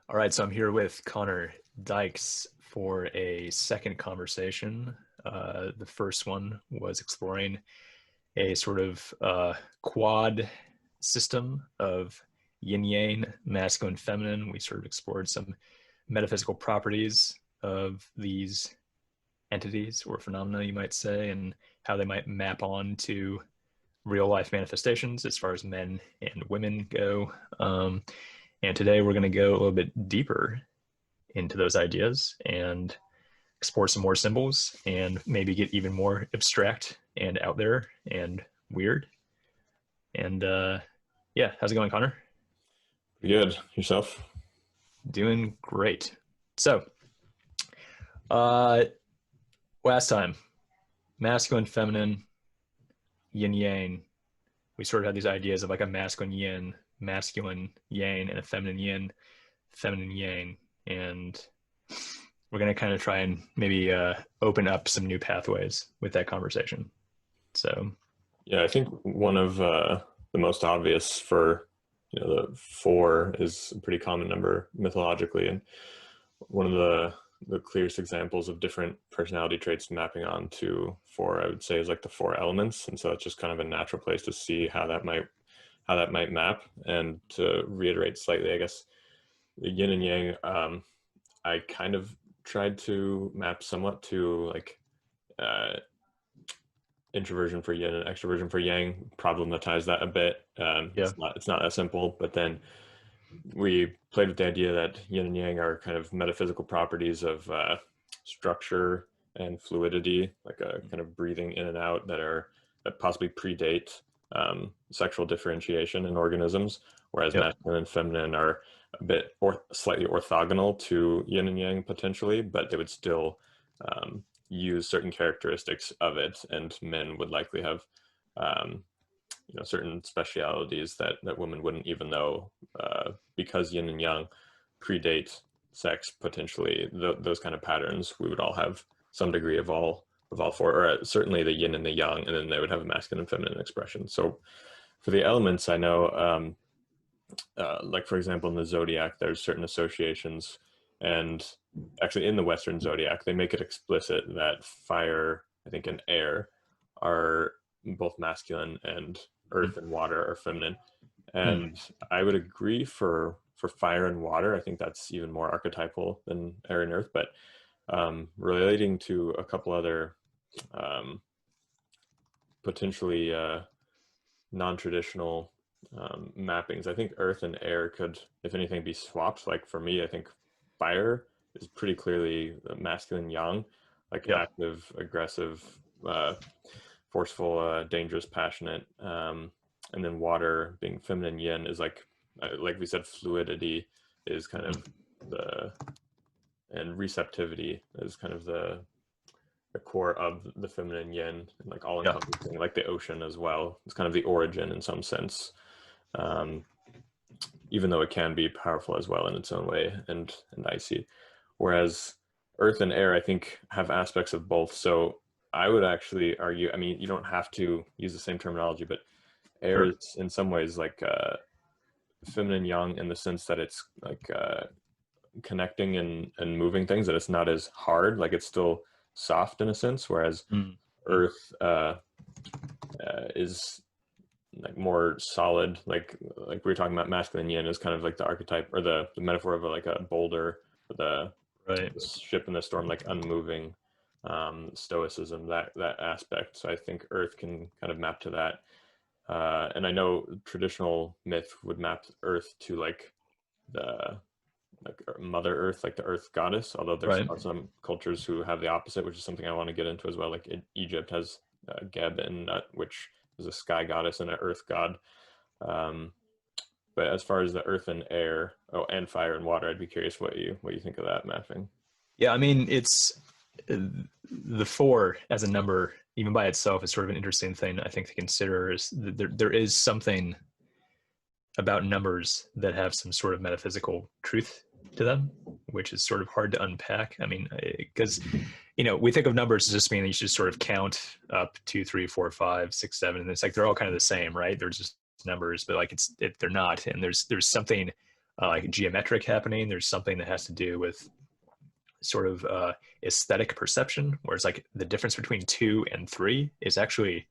All right, so I'm here with Connor Dykes for a second conversation. The first one was exploring a sort of quad system of yin yang, masculine, feminine. We sort of explored some metaphysical properties of these entities or phenomena, you might say, and how they might map on to real life manifestations as far as men and women go. And today we're going to go a little bit deeper into those ideas and explore some more symbols and maybe get even more abstract and out there and weird. And yeah, how's it going, Connor? Pretty good. Yourself? Doing great. So, uh, last time, masculine, feminine, yin yang. We sort of had these ideas of like a masculine yin, masculine yang, and a feminine yin, feminine yang. And we're going to kind of try and maybe open up some new pathways with that conversation. So, Yeah, I think one of the most obvious for the four is a pretty common number mythologically, and one of the clearest examples of different personality traits mapping onto four, I would say, is like the four elements, and so it's just kind of a natural place to see how that might map. And to reiterate slightly, I guess the yin and yang, I kind of tried to map somewhat to like uh, introversion for yin and extroversion for yang, problematize that a bit. yeah. It's not that simple, but then we played with the idea that yin and yang are kind of metaphysical properties of structure and fluidity, like a kind of breathing in and out that possibly predate sexual differentiation in organisms, whereas Yep. masculine and feminine are a bit or slightly orthogonal to yin and yang potentially, but they would still use certain characteristics of it, and men would likely have um, certain specialities that women wouldn't even know, because yin and yang predate sex potentially. Those kind of patterns, we would all have some degree of all four, or certainly the yin and the yang, and then they would have a masculine and feminine expression. So for the elements, I know, like for example, in the Zodiac, there's certain associations, and actually in the Western Zodiac, they make it explicit that fire, I think, and air are both masculine, and earth and water are feminine. Mm. And I would agree for fire and water. I think that's even more archetypal than air and earth. But relating to a couple other um, potentially non-traditional mappings, I think earth and air could, if anything, be swapped. Like for me, I think fire is pretty clearly masculine yang, like Yeah. active, aggressive, uh, forceful, dangerous, passionate. And then water being feminine yin is like we said, fluidity is kind of the, and receptivity is kind of the core of the feminine yin, and like all Yeah. encompassing, like the ocean as well. It's kind of the origin in some sense, um, even though it can be powerful as well in its own way, and icy. Whereas earth and air, I think, have aspects of both. So I would actually argue, I mean, you don't have to use the same terminology, but air Sure. is in some ways like feminine yang, in the sense that it's like connecting and moving things, that it's not as hard, like it's still soft in a sense, whereas Mm. Mm. earth is like more solid, like we were talking about, masculine yin is kind of like the archetype, or the metaphor of like a boulder, the Right. ship in the storm, like unmoving, stoicism, that aspect. So I think earth can kind of map to that. And I know traditional myth would map earth to like the like Mother Earth, like the Earth goddess. Although there's Right. some cultures who have the opposite, which is something I want to get into as well. Like Egypt has Geb and Nut, which is a sky goddess and an Earth god. Um, but as far as the Earth and air, oh, and fire and water, I'd be curious what you think of that mapping. Yeah. I mean, it's the four as a number, even by itself, is sort of an interesting thing I think to consider. Is there is something about numbers that have some sort of metaphysical truth to them, which is sort of hard to unpack. I mean, because we think of numbers as just meaning you should sort of count up 2, 3, 4, 5, 6, 7, and it's like they're all kind of the same, right? They're just numbers, but like they're not, and there's something like geometric happening. There's something that has to do with sort of aesthetic perception, whereas like the difference between 2 and 3 is actually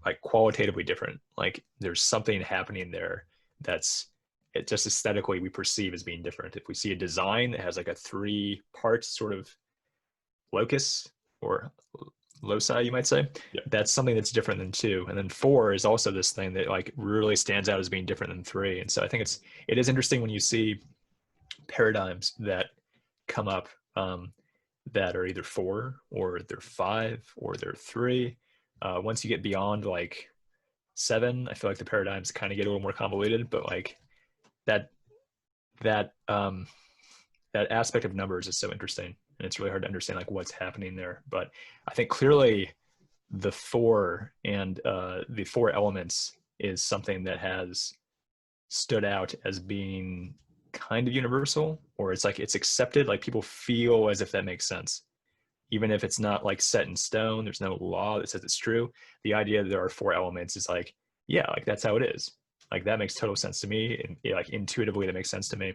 like qualitatively different. Like there's something happening there that's it just aesthetically we perceive as being different. If we see a design that has like a 3-part sort of locus or loci, you might say, that's something that's different than 2. And then 4 is also this thing that like really stands out as being different than 3. And so I think it is interesting when you see paradigms that come up that are either 4 or they're 5 or they're 3. Once you get beyond like 7, I feel like the paradigms kind of get a little more convoluted, but like that aspect of numbers is so interesting, and it's really hard to understand like what's happening there. But I think clearly the 4 and the 4 elements is something that has stood out as being kind of universal, or it's like it's accepted, like people feel as if that makes sense, even if it's not like set in stone. There's no law that says it's true. The idea that there are 4 elements is like, yeah, like that's how it is. Like that makes total sense to me, and like intuitively that makes sense to me.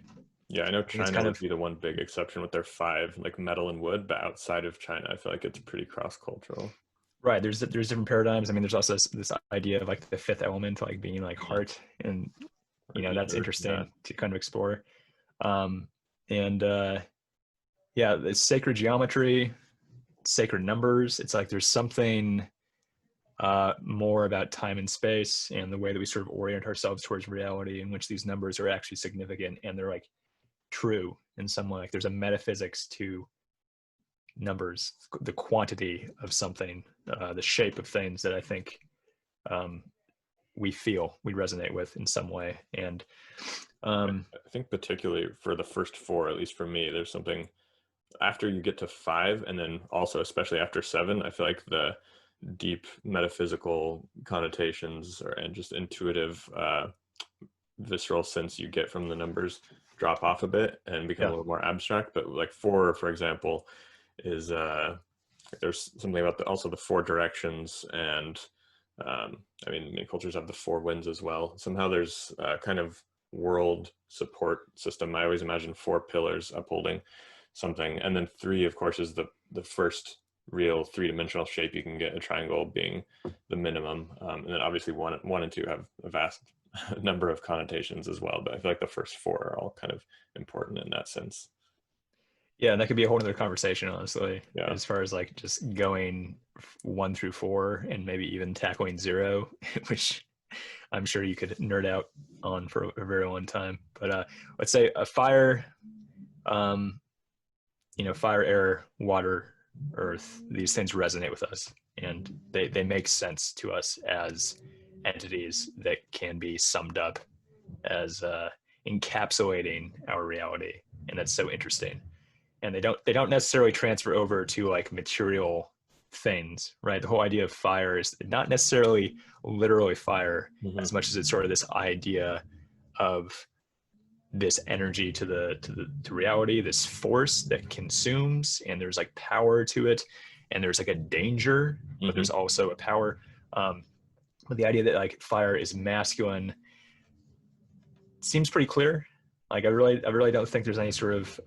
Yeah, I know China would be the one big exception with their 5, like metal and wood, but outside of China, I feel like it's pretty cross-cultural. Right. There's different paradigms. I mean, there's also this idea of like the 5th element, like being like heart, and you know that's interesting to kind of explore. And yeah, the sacred geometry, sacred numbers. It's like there's something more about time and space and the way that we sort of orient ourselves towards reality, in which these numbers are actually significant and they're like true in some way. Like there's a metaphysics to numbers, the quantity of something, the shape of things that I think we resonate with in some way. And I think particularly for the first 4, at least for me, there's something after you get to 5, and then also especially after 7, I feel like the deep metaphysical connotations and just intuitive visceral sense you get from the numbers drop off a bit and become a little more abstract. But like 4, for example, is there's something about also the 4 directions, and I mean many cultures have the 4 winds as well. Somehow there's kind of world support system. I always imagine 4 pillars upholding something, and then 3 of course is the first real 3-dimensional shape you can get, a triangle being the minimum, and then obviously 1 and 2 have a vast number of connotations as well, but I feel like the first 4 are all kind of important in that sense. Yeah, and that could be a whole other conversation, honestly, Yeah, as far as like just going 1 through 4 and maybe even tackling 0, which I'm sure you could nerd out on for a very long time. But let's say a fire, fire, air, water, earth, these things resonate with us, and they make sense to us as entities that can be summed up as encapsulating our reality. And that's so interesting. And they don't necessarily transfer over to like material things, right? The whole idea of fire is not necessarily literally fire, as much as it's sort of this idea of this energy to reality, this force that consumes, and there's like power to it, and there's like a danger, but there's also a power. But the idea that like fire is masculine seems pretty clear. Like I really don't think there's any sort of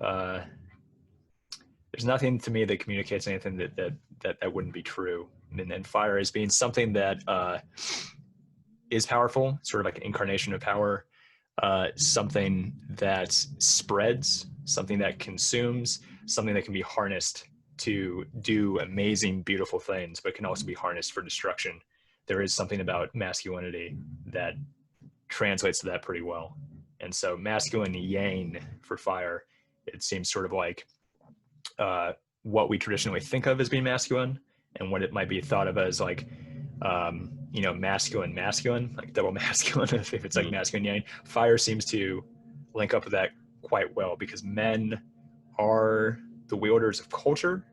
there's nothing to me that communicates anything that wouldn't be true. And fire as being something that is powerful, sort of like an incarnation of power, something that spreads, something that consumes, something that can be harnessed to do amazing, beautiful things, but can also be harnessed for destruction. There is something about masculinity that translates to that pretty well. And so masculine yang for fire, it seems sort of like what we traditionally think of as being masculine, and what it might be thought of as like masculine, like double masculine, if it's like masculine yang. Fire seems to link up with that quite well, because men are the wielders of culture,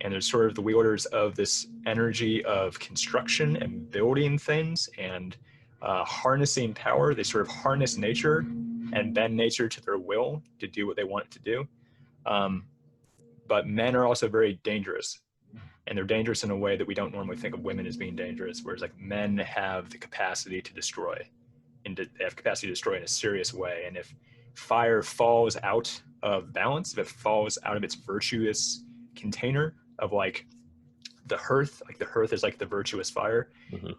and they're sort of the wielders of this energy of construction and building things and harnessing power. They sort of harness nature and bend nature to their will to do what they want it to do. But men are also very dangerous, and they're dangerous in a way that we don't normally think of women as being dangerous, whereas like men have the capacity to destroy, they have capacity to destroy in a serious way. And if fire falls out of balance, if it falls out of its virtuous container of like the hearth, like the hearth is like the virtuous fire,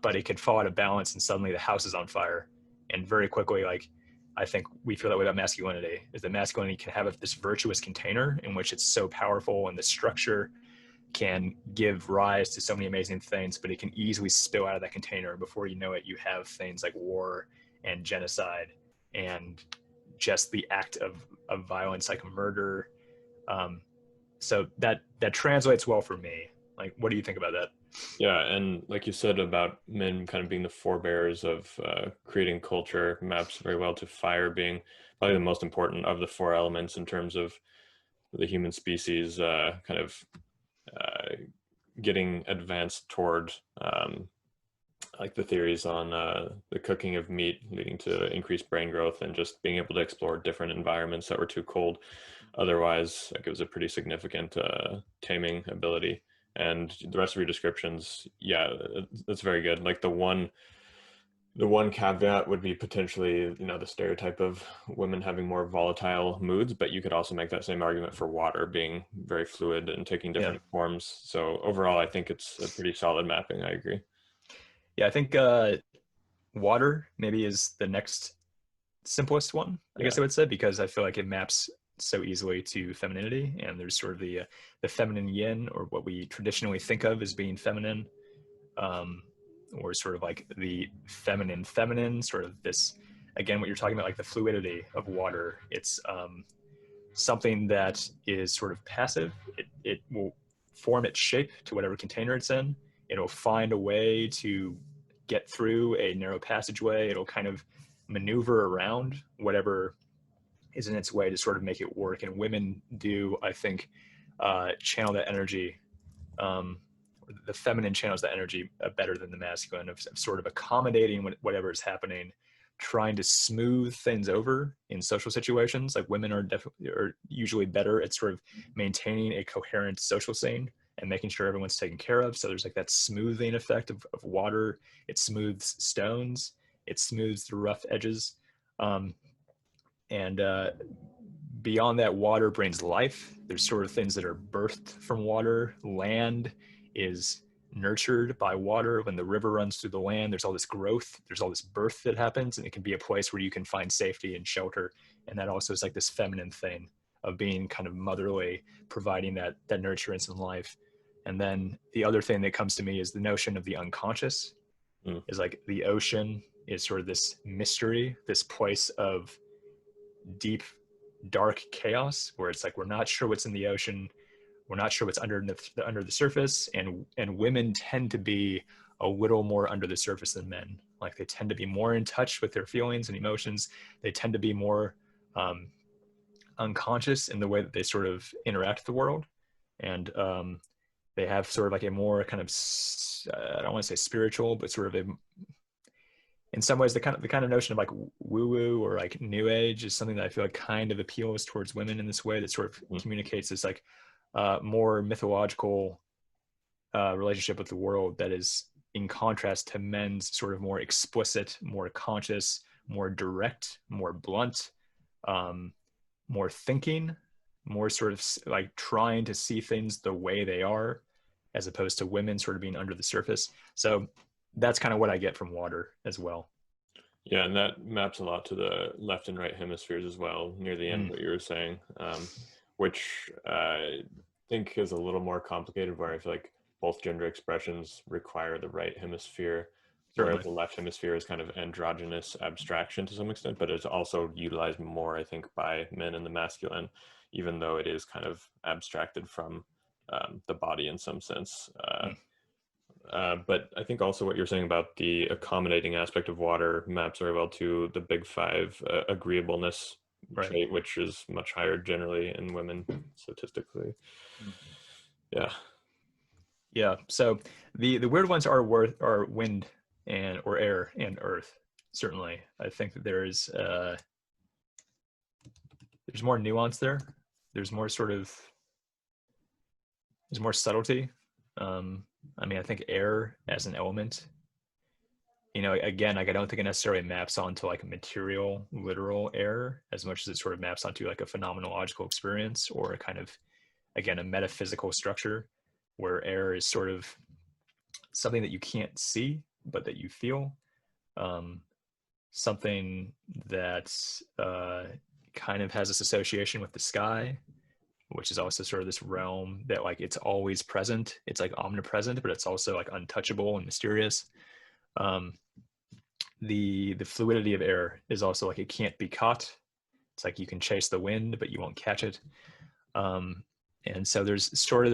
but it could fall out of balance and suddenly the house is on fire. And very quickly, like, I think we feel that way about masculinity, is that masculinity can have this virtuous container in which it's so powerful and the structure can give rise to so many amazing things, but it can easily spill out of that container. Before you know it, you have things like war and genocide and just the act of violence, like murder. So that translates well for me. Like, what do you think about that? Yeah, and like you said about men kind of being the forebearers of creating culture, maps very well to fire being probably the most important of the four elements in terms of the human species kind of getting advanced toward like the theories on the cooking of meat leading to increased brain growth and just being able to explore different environments that were too cold. Otherwise, like, it was a pretty significant taming ability. And the rest of your descriptions, yeah, that's very good. Like the one caveat would be potentially, the stereotype of women having more volatile moods, but you could also make that same argument for water being very fluid and taking different forms. So overall, I think it's a pretty solid mapping. I agree. Yeah, I think water maybe is the next simplest one, I guess I would say, because I feel like it maps so easily to femininity, and there's sort of the feminine yin, or what we traditionally think of as being feminine, or sort of like the feminine, sort of this, again, what you're talking about, like the fluidity of water. It's something that is sort of passive. It will form its shape to whatever container it's in. It'll find a way to get through a narrow passageway. It'll kind of maneuver around whatever is in its way to sort of make it work. And women do, I think, channel that energy. The feminine channels that energy better than the masculine, of sort of accommodating whatever is happening, trying to smooth things over in social situations. Like, women are usually better at sort of maintaining a coherent social scene and making sure everyone's taken care of. So there's like that smoothing effect of water. It smooths stones. It smooths the rough edges. And beyond that, water brings life. There's sort of things that are birthed from water. Land is nurtured by water. When the river runs through the land, there's all this growth, there's all this birth that happens, and it can be a place where you can find safety and shelter. And that also is like this feminine thing of being kind of motherly, providing that nurturance and life. And then the other thing that comes to me is the notion of the unconscious. Is like the ocean is sort of this mystery, this place of deep, dark chaos, where it's like, we're not sure what's in the ocean, we're not sure what's under the surface, and women tend to be a little more under the surface than men. Like, they tend to be more in touch with their feelings and emotions. They tend to be more unconscious in the way that they sort of interact with the world, and they have sort of like a more kind of, I don't want to say spiritual, but sort of in some ways, the kind of notion of like woo-woo or like new age is something that I feel like kind of appeals towards women in this way, that sort of communicates this like more mythological relationship with the world that is in contrast to men's sort of more explicit, more conscious, more direct, more blunt, more thinking, more sort of like trying to see things the way they are, as opposed to women sort of being under the surface. So that's kind of what I get from water as well. Yeah, and that maps a lot to the left and right hemispheres as well, near the end, what you were saying, which I think is a little more complicated, where I feel like both gender expressions require the right hemisphere, whereas the left hemisphere is kind of androgynous abstraction to some extent, but it's also utilized more, I think, by men in the masculine, even though it is kind of abstracted from the body in some sense. But I think also what you're saying about the accommodating aspect of water maps very well to the big five agreeableness trait, which is much higher generally in women statistically. Yeah. So the weird ones are wind or air and earth. Certainly, I think that there's more nuance there. There's more subtlety. I mean, I think air as an element you know, again, like I don't think it necessarily maps onto like a material, literal air as much as it sort of maps onto like a phenomenological experience or a kind of, again, a metaphysical structure where air is sort of something that you can't see, but that you feel. Um, Something that kind of has this association with the sky, which is also sort of this realm that like it's always present. It's like omnipresent, but it's also like untouchable and mysterious. Um, the fluidity of air is also like it can't be caught. It's like you can chase the wind, but you won't catch it. And so there's sort of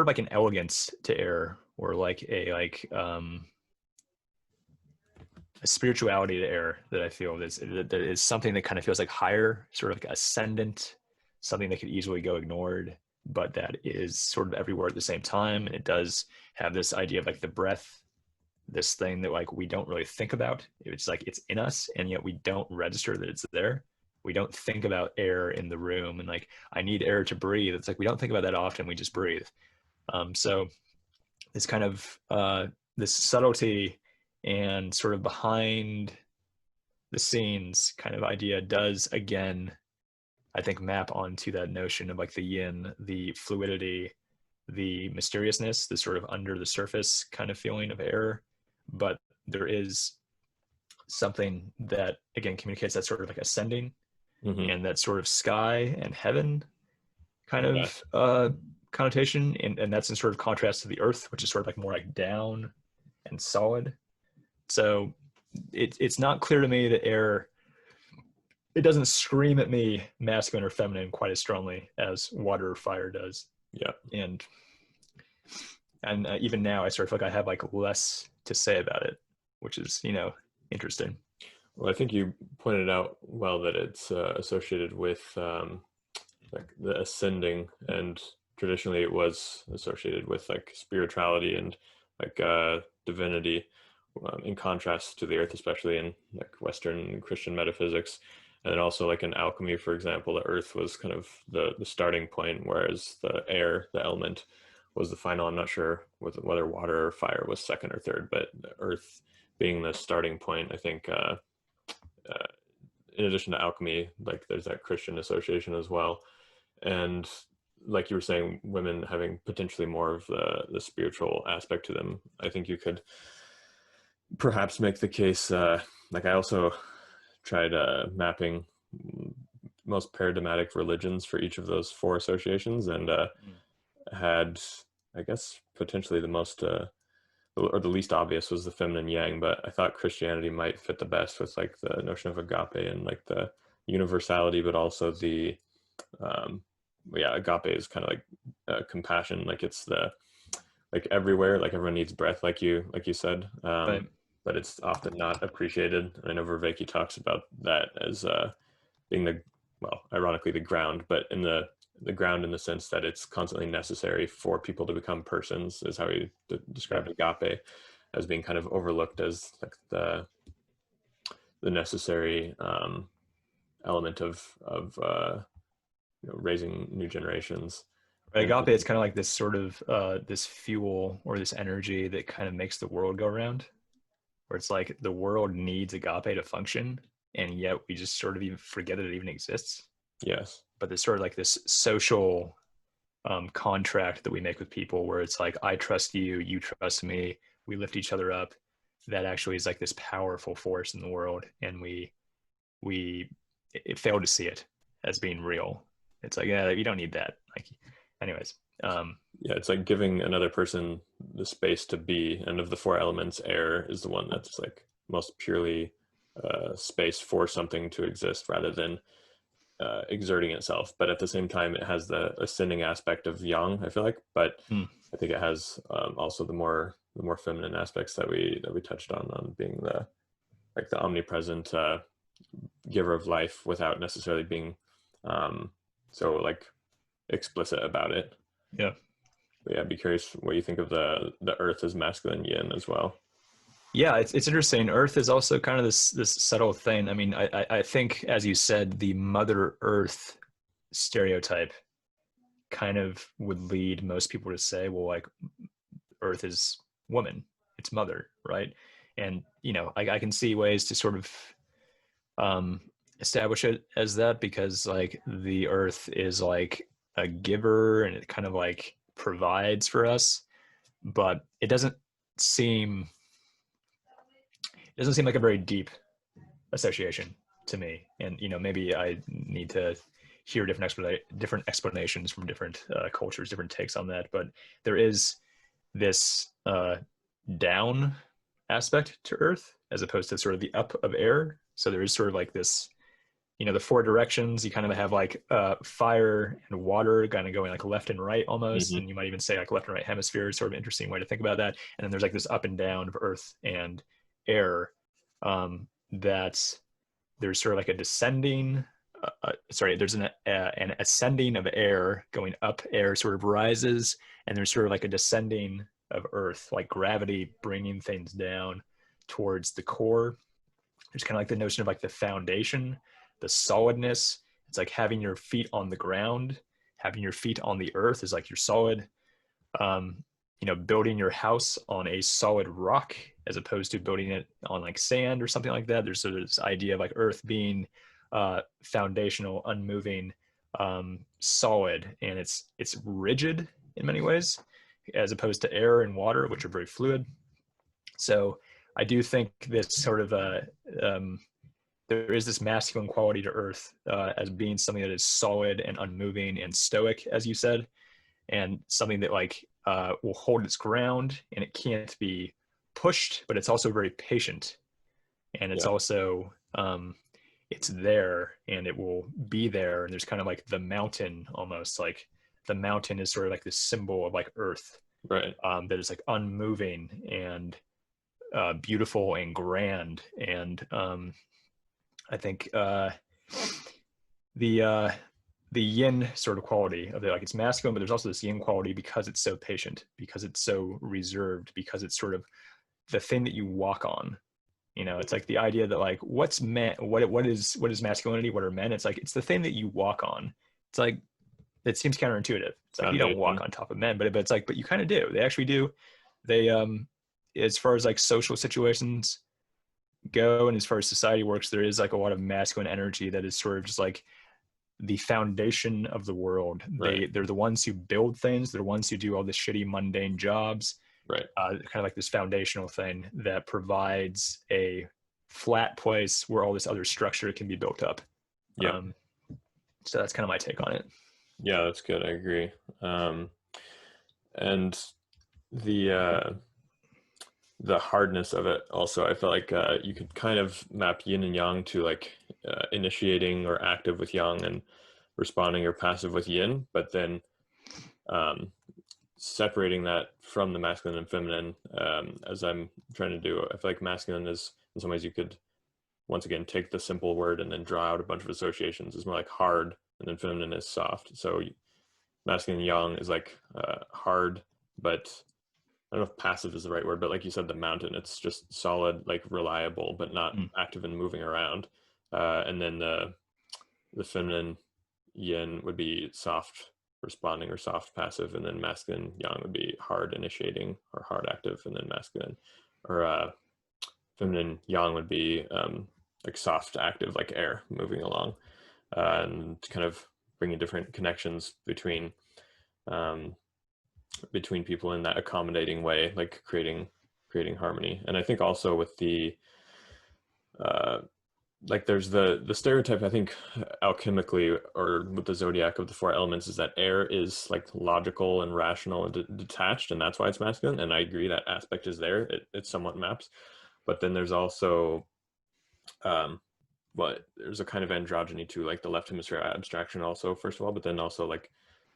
like an elegance to air, or like a spirituality to air that I feel that is something that kind of feels like higher, sort of like ascendant, something that could easily go ignored, but that is sort of everywhere at the same time. And it does have this idea of like the breath, this thing that like we don't really think about. It's like it's in us, and yet we don't register that it's there. We don't think about air in the room and like I need air to breathe. It's like we don't think about that often. We just breathe. So this kind of this subtlety and sort of behind the scenes kind of idea does again, I think, map onto that notion of like the yin, the fluidity, the mysteriousness, the sort of under the surface kind of feeling of air. But there is something that again communicates that sort of like ascending and that sort of sky and heaven kind of connotation. And that's in sort of contrast to the earth, which is sort of like more like down and solid. So it's not clear to me that air, it doesn't scream at me masculine or feminine quite as strongly as water or fire does. Yeah. And even now I sort of feel like I have like less to say about it, which is, you know, interesting. Well, I think you pointed out well that it's associated with like the ascending, and traditionally it was associated with like spirituality and like divinity, in contrast to the earth, especially in like Western Christian metaphysics. And then also like in alchemy, for example, the earth was kind of the starting point, whereas the air, the element, was the final. I'm not sure whether water or fire was second or third, but the earth being the starting point, I think in addition to alchemy, like there's that Christian association as well. And like you were saying, women having potentially more of the spiritual aspect to them, I think you could perhaps make the case, like I also tried mapping most paradigmatic religions for each of those four associations, and had, I guess, potentially the most or the least obvious was the feminine yang, but I thought Christianity might fit the best with like the notion of agape and like the universality, but also the agape is kind of like compassion, like it's the like everywhere, like everyone needs breath, like you said, Right. but it's often not appreciated. I know Vervaeke talks about that as being the, well, ironically the ground, but in the ground in the sense that it's constantly necessary for people to become persons, is how he described agape, as being kind of overlooked as like the necessary element of raising new generations. Right. Agape is kind of like this sort of this fuel or this energy that kind of makes the world go round, where it's like the world needs agape to function, and yet we just sort of even forget that it even exists. Yes. But there's sort of like this social contract that we make with people where it's like, I trust you, you trust me, we lift each other up. That actually is like this powerful force in the world, and we fail to see it as being real. It's like, yeah, you don't need that. Like, anyways. Yeah, it's like giving another person the space to be, and of the four elements, air is the one that's like most purely space for something to exist rather than exerting itself. But at the same time, it has the ascending aspect of yang, I feel like, but I think it has also the more feminine aspects that we touched on being the like the omnipresent giver of life without necessarily being so like explicit about it. Yeah. But yeah, I'd be curious what you think of the earth as masculine yin as well. Yeah, it's interesting. Earth is also kind of this subtle thing. I mean, I think, as you said, the Mother Earth stereotype kind of would lead most people to say, well, like, Earth is woman. its mother, right? And I can see ways to sort of establish it as that, because like the earth is like a giver and it kind of like provides for us, but seem it doesn't seem like a very deep association to me. And maybe I need to hear different explanations from different cultures, different takes on that. But there is this down aspect to Earth as opposed to sort of the up of air. So there is sort of like this, the four directions. You kind of have like fire and water kind of going like left and right almost, and you might even say like left and right hemisphere is sort of an interesting way to think about that. And then there's like this up and down of Earth and air. That there's sort of like a descending. There's an ascending of air going up. Air sort of rises, and there's sort of like a descending of Earth, like gravity bringing things down towards the core. There's kind of like the notion of like the foundation, the solidness. It's like having your feet on the ground, having your feet on the earth is like you're solid. Building your house on a solid rock as opposed to building it on like sand or something like that. There's sort of this idea of like earth being foundational, unmoving, solid, and it's rigid in many ways, as opposed to air and water, which are very fluid. So I do think this sort of there is this masculine quality to earth as being something that is solid and unmoving and stoic, as you said, and something that like will hold its ground, and it can't be pushed, but it's also very patient, and it's also it's there and it will be there. And there's kind of like the mountain, almost like the mountain is sort of like this symbol of like earth, right? That is like unmoving and beautiful and grand. And I think the yin sort of quality of it, like it's masculine, but there's also this yin quality because it's so patient, because it's so reserved, because it's sort of the thing that you walk on. It's like the idea that like what's men, what is masculinity, what are men? It's like it's the thing that you walk on. It's like it seems counterintuitive. It's like you don't walk on top of men, but it's like, but you kind of do. They actually do. They as far as like social situations go, and as far as society works, there is like a lot of masculine energy that is sort of just like the foundation of the world. Right. They're the ones who build things. They're the ones who do all the shitty mundane jobs. Right. Kind of like this foundational thing that provides a flat place where all this other structure can be built up. Yeah. So that's kind of my take on it. Yeah, that's good. I agree. And the hardness of it also, I felt like you could kind of map yin and yang to like initiating or active with yang and responding or passive with yin, but then separating that from the masculine and feminine, as I'm trying to do. I feel like masculine is, in some ways, you could once again take the simple word and then draw out a bunch of associations. It's more like hard, and then feminine is soft. So masculine yang is like hard, but I don't know if passive is the right word, but like you said, the mountain, it's just solid, like reliable, but not active and moving around. And then the feminine yin would be soft responding or soft passive, and then masculine yang would be hard initiating or hard active, and then masculine or feminine yang would be like soft active, like air moving along, and kind of bringing different connections between people in that accommodating way, like creating harmony. And I think also with the like there's the stereotype, I think alchemically, or with the zodiac of the four elements, is that air is like logical and rational and detached, and that's why it's masculine. And I agree that aspect is there. It somewhat maps. But then there's also there's a kind of androgyny to like the left hemisphere abstraction also, first of all, but then also like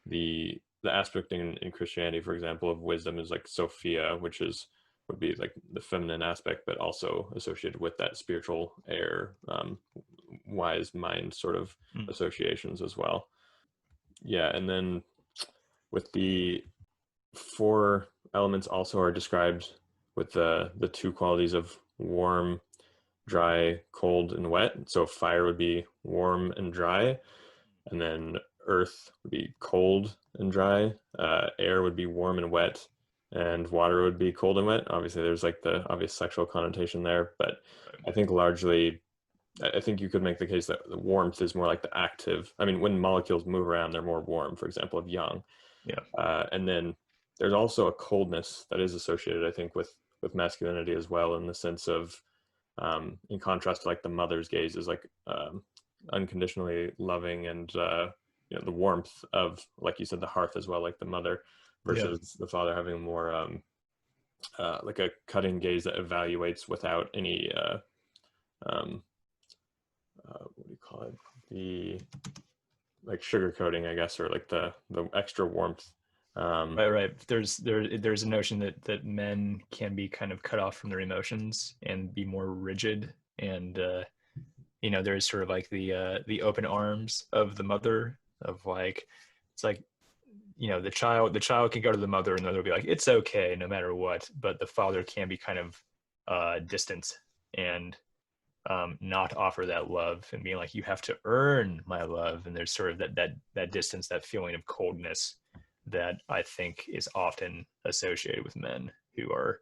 the aspect in Christianity, for example, of wisdom is like Sophia, which would be like the feminine aspect, but also associated with that spiritual air, wise mind sort of associations as well. Yeah, and then with the four elements also are described with the two qualities of warm, dry, cold, and wet. So fire would be warm and dry, and then earth would be cold and dry. Air would be warm and wet, and water would be cold and wet. Obviously, there's like the obvious sexual connotation there, but I think largely, I think you could make the case that the warmth is more like the active. I mean, when molecules move around, they're more warm, for example, of yang. Yeah. And then there's also a coldness that is associated, I think, with masculinity as well, in the sense of, in contrast to like the mother's gaze is like unconditionally loving, and the warmth of, like you said, the hearth as well, like the mother, Yeah. versus the father having more like a cutting gaze that evaluates without any um, what do you call it, the like sugar coating, I guess, or like the extra warmth. Right. There's a notion that men can be kind of cut off from their emotions and be more rigid, and there's sort of like the open arms of the mother, of like, it's like, the child can go to the mother and they'll be like, it's okay no matter what, but the father can be kind of distant and not offer that love, and being like, you have to earn my love. And there's sort of that distance, that feeling of coldness that I think is often associated with men who are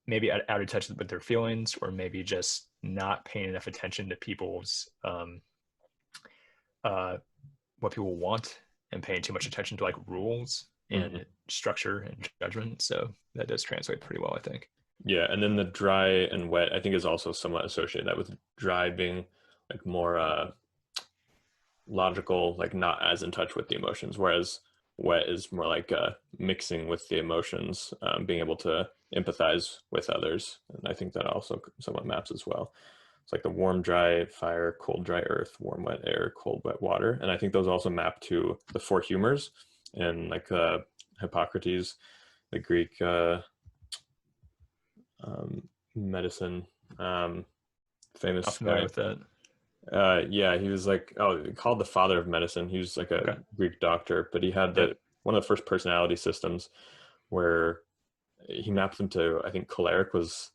maybe out of touch with their feelings, or maybe just not paying enough attention to people's what people want, and paying too much attention to like rules Mhm. and structure and judgment. So that does translate pretty well, I think. Yeah, and then the dry and wet, I think, is also somewhat associated, that with dry being like more logical, like not as in touch with the emotions, whereas wet is more like mixing with the emotions, being able to empathize with others. And I think that also somewhat maps as well. It's like the warm, dry fire, cold, dry earth, warm, wet air, cold, wet water. And I think those also map to the four humors, and like Hippocrates, the Greek medicine, Not famous familiar guy. with that. Yeah, he was like, oh, called the father of medicine. He was like a Okay. Greek doctor, but he had Yep. the one of the first personality systems where he mapped them to, I think choleric was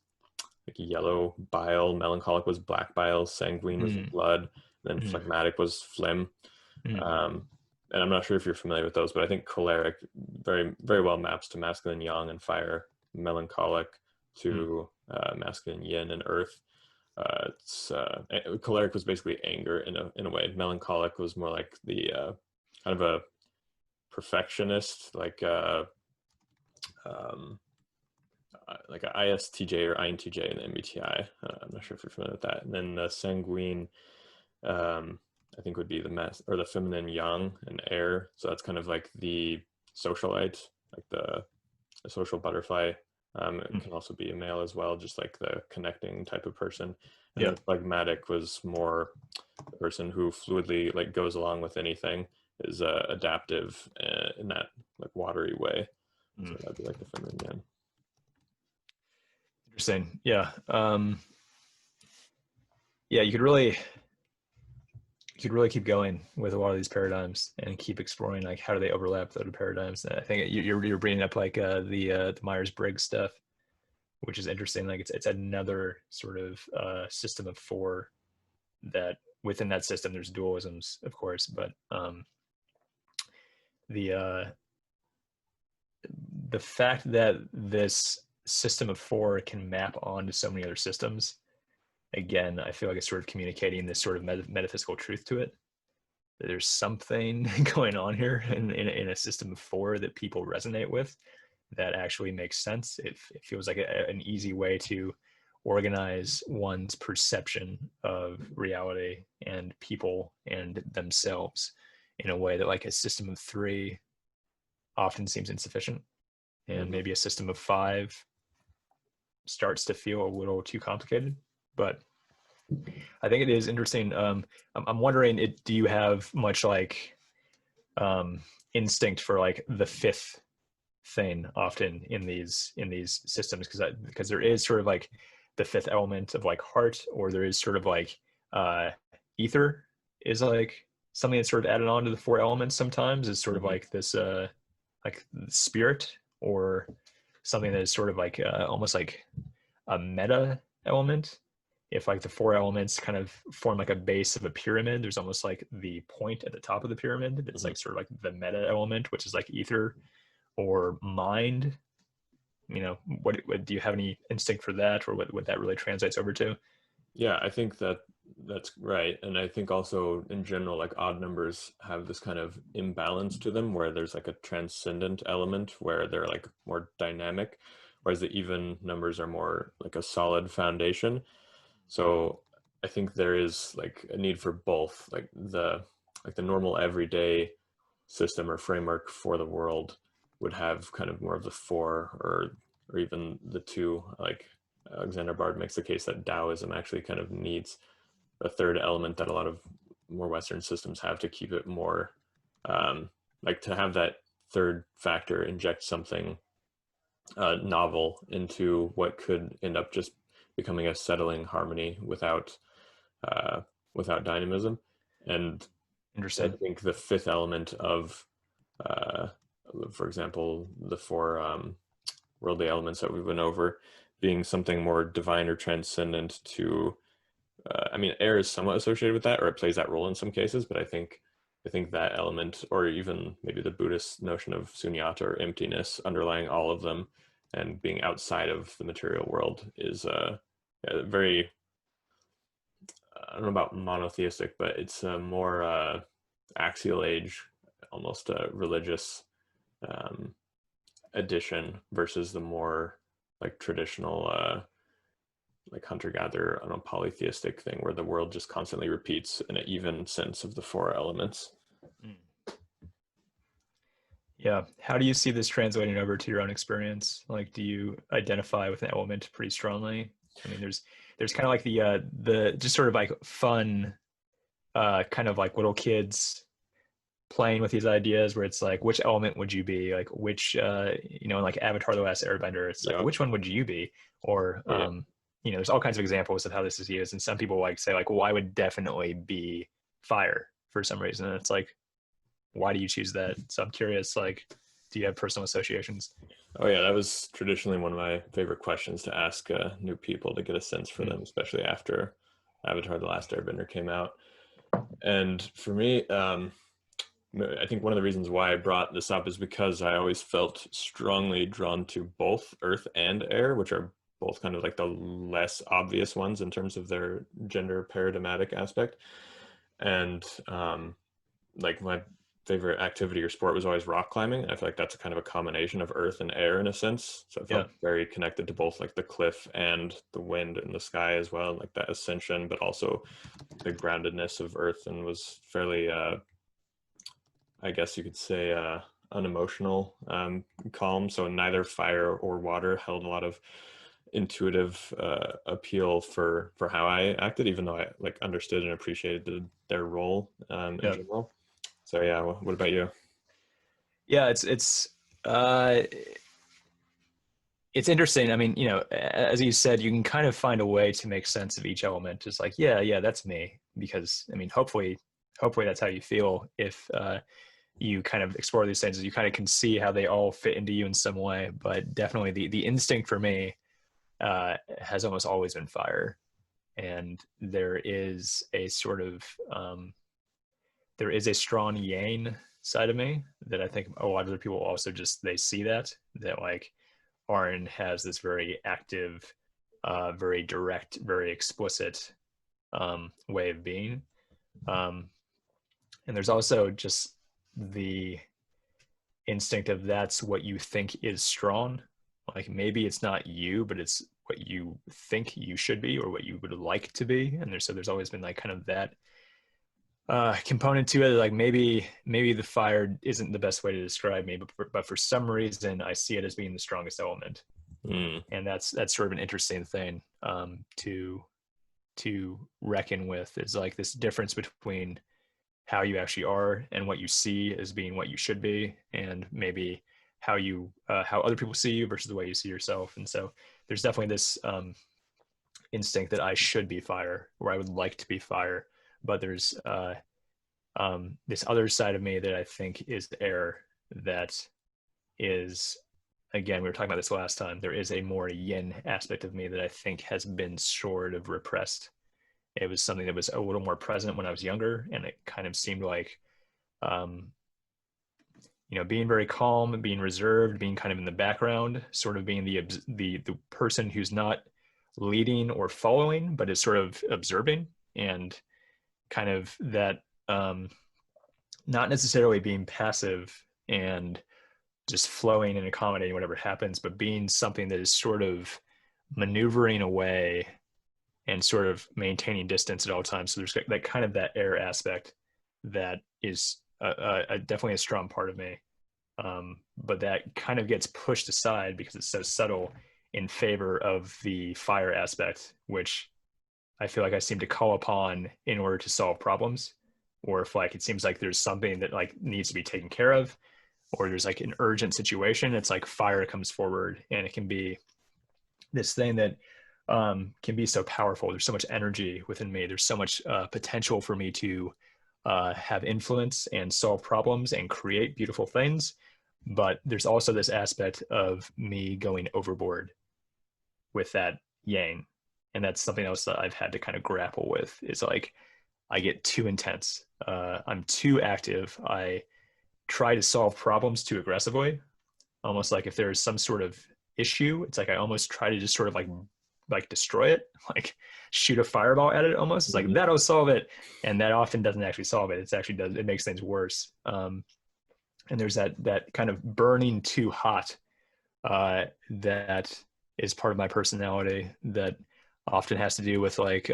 like yellow bile, melancholic was black bile, sanguine was the Mm, blood, then mm, phlegmatic was phlegm. mm, Um, and I'm not sure if you're familiar with those, but I think choleric very, very well maps to masculine yang and fire, melancholic mm. to masculine yin and earth. It's Choleric was basically anger in a way. Melancholic was more like the kind of a perfectionist, um, like a ISTJ or INTJ in the MBTI. I'm not sure if you're familiar with that. And then the sanguine, I think, would be the or the feminine yang and air. So that's kind of like the socialite, like the social butterfly. It Mm. can also be a male as well, just like the connecting type of person. And Yeah. then phlegmatic was more the person who fluidly like goes along with anything, is adaptive in that like watery way. So Mm. that'd be like the feminine yin. Interesting. Yeah. Yeah, you could really keep going with a lot of these paradigms and keep exploring like how do they overlap with other paradigms. And I think you're bringing up like the Myers-Briggs stuff, which is interesting. Like it's another sort of system of four, that within that system there's dualisms, of course, but the uh, the fact that this system of four can map onto so many other systems, again, I feel like it's sort of communicating this sort of metaphysical truth to it. There's something going on here in a system of four that people resonate with, that actually makes sense. It feels like an easy way to organize one's perception of reality and people and themselves in a way that like a system of three often seems insufficient, and Mm-hmm. maybe a system of five starts to feel a little too complicated. But I think it is interesting. I'm wondering, do you have much like um, instinct for like the fifth thing often in these systems? Because there is sort of like the fifth element of like heart, or there is sort of like uh, ether is like something that's sort of added on to the four elements sometimes, is sort of Mm-hmm. like this like spirit, or something that is sort of like almost like a meta element. If like the four elements kind of form like a base of a pyramid, there's almost like the point at the top of the pyramid that's Mm-hmm. like sort of like the meta element, which is like ether, or mind? You know, what do you have any instinct for that, or what that really translates over to? Yeah, I think that that's right. And I think also in general, like odd numbers have this kind of imbalance to them where there's like a transcendent element where they're like more dynamic, whereas the even numbers are more like a solid foundation. So I think there is like a need for both, like the normal everyday system or framework for the world would have kind of more of the four or even the two. Like Alexander Bard makes the case that Taoism actually kind of needs a third element that a lot of more Western systems have to keep it more like to have that third factor inject something novel into what could end up just becoming a settling harmony uh, without dynamism. And I Interesting. think the fifth element of, uh, for example, the four worldly elements that we went over, being something more divine or transcendent to, I mean, air is somewhat associated with that, or it plays that role in some cases, but I think that element, or even maybe the Buddhist notion of sunyata or emptiness underlying all of them and being outside of the material world is very, I don't know about monotheistic, but it's a more axial age, almost a religious um, addition versus the more like traditional like hunter-gatherer, I don't know, polytheistic thing where the world just constantly repeats in an even sense of the four elements. Mm. Yeah. How do you see this translating over to your own experience? Like, do you identify with an element pretty strongly? I mean, there's kind of like the just sort of like fun, kind of like little kids playing with these ideas where it's like, which element would you be? Like, which, you know, like Avatar: The Last Airbender, it's like, Yeah, which one would you be? Or, yeah, you know, there's all kinds of examples of how this is used, and some people like say like, well, I would definitely be fire for some reason, and it's like, why do you choose that? So I'm curious, like, do you have personal associations? oh yeah. That was traditionally one of my favorite questions to ask new people to get a sense for Mm. them, especially after Avatar: The Last Airbender came out. And for me, I think one of the reasons why I brought this up is because I always felt strongly drawn to both earth and air, which are both kind of like the less obvious ones in terms of their gender paradigmatic aspect. And like my favorite activity or sport was always rock climbing. I feel like that's a kind of a combination of earth and air in a sense. So I Yeah. felt very connected to both like the cliff and the wind and the sky as well, like that ascension, but also the groundedness of earth, and was fairly I guess you could say, unemotional, calm. So neither fire or water held a lot of intuitive appeal for how I acted, even though I like understood and appreciated their role in Yeah. general. So yeah, what about you? Yeah. Uh, it's interesting. I mean, you know, as you said, you can kind of find a way to make sense of each element. It's like, yeah, that's me. Because I mean, hopefully that's how you feel if you kind of explore these things. You kind of can see how they all fit into you in some way. But definitely, the instinct for me has almost always been fire, and there is a sort of there is a strong yang side of me that I think a lot of other people also just they see that like Arran has this very active, very direct, very explicit way of being. Um, and there's also just the instinct of that's what you think is strong. Like maybe it's not you, but it's what you think you should be or what you would like to be. And there's always been like kind of that component to it. Like maybe the fire isn't the best way to describe me, but for some reason I see it as being the strongest element. Mm, And that's sort of an interesting thing to reckon with. Is like this difference between how you actually are and what you see as being what you should be, and maybe how other people see you versus the way you see yourself. And so there's definitely this instinct that I should be fire, or I would like to be fire, but there's this other side of me that I think is air, that is, again, we were talking about this last time, there is a more yin aspect of me that I think has been sort of repressed. It was something that was a little more present when I was younger, and it kind of seemed like um, being very calm, being reserved, being kind of in the background, sort of being the person who's not leading or following, but is sort of observing, and kind of that, not necessarily being passive and just flowing and accommodating whatever happens, but being something that is sort of maneuvering away and sort of maintaining distance at all times. So there's that kind of that air aspect that is definitely a strong part of me. But that kind of gets pushed aside because it's so subtle in favor of the fire aspect, which I feel like I seem to call upon in order to solve problems. Or if like it seems like there's something that like needs to be taken care of, or there's like an urgent situation, it's like fire comes forward, and it can be this thing that can be so powerful. There's so much energy within me. There's so much potential for me to have influence and solve problems and create beautiful things. But there's also this aspect of me going overboard with that yang. And that's something else that I've had to kind of grapple with. Is like I get too intense. I'm too active. I try to solve problems too aggressively. Almost like if there's some sort of issue, it's like I almost try to just sort of like destroy it, like shoot a fireball at it almost. It's like that'll solve it. And that often doesn't actually solve it. It's actually does, it makes things worse. And there's that kind of burning too hot that is part of my personality that often has to do with like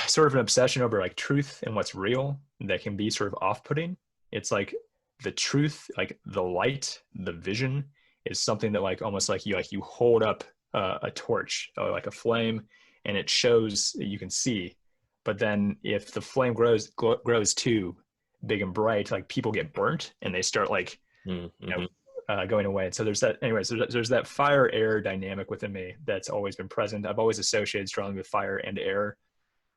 sort of an obsession over like truth and what's real that can be sort of off-putting. It's like the truth, like the light, the vision is something that like almost like you hold up a torch or like a flame, and it shows you can see. But then if the flame grows too big and bright, like people get burnt and they start like going away. And so there's that. Anyways, there's that fire air dynamic within me that's always been present. I've always associated strongly with fire and air.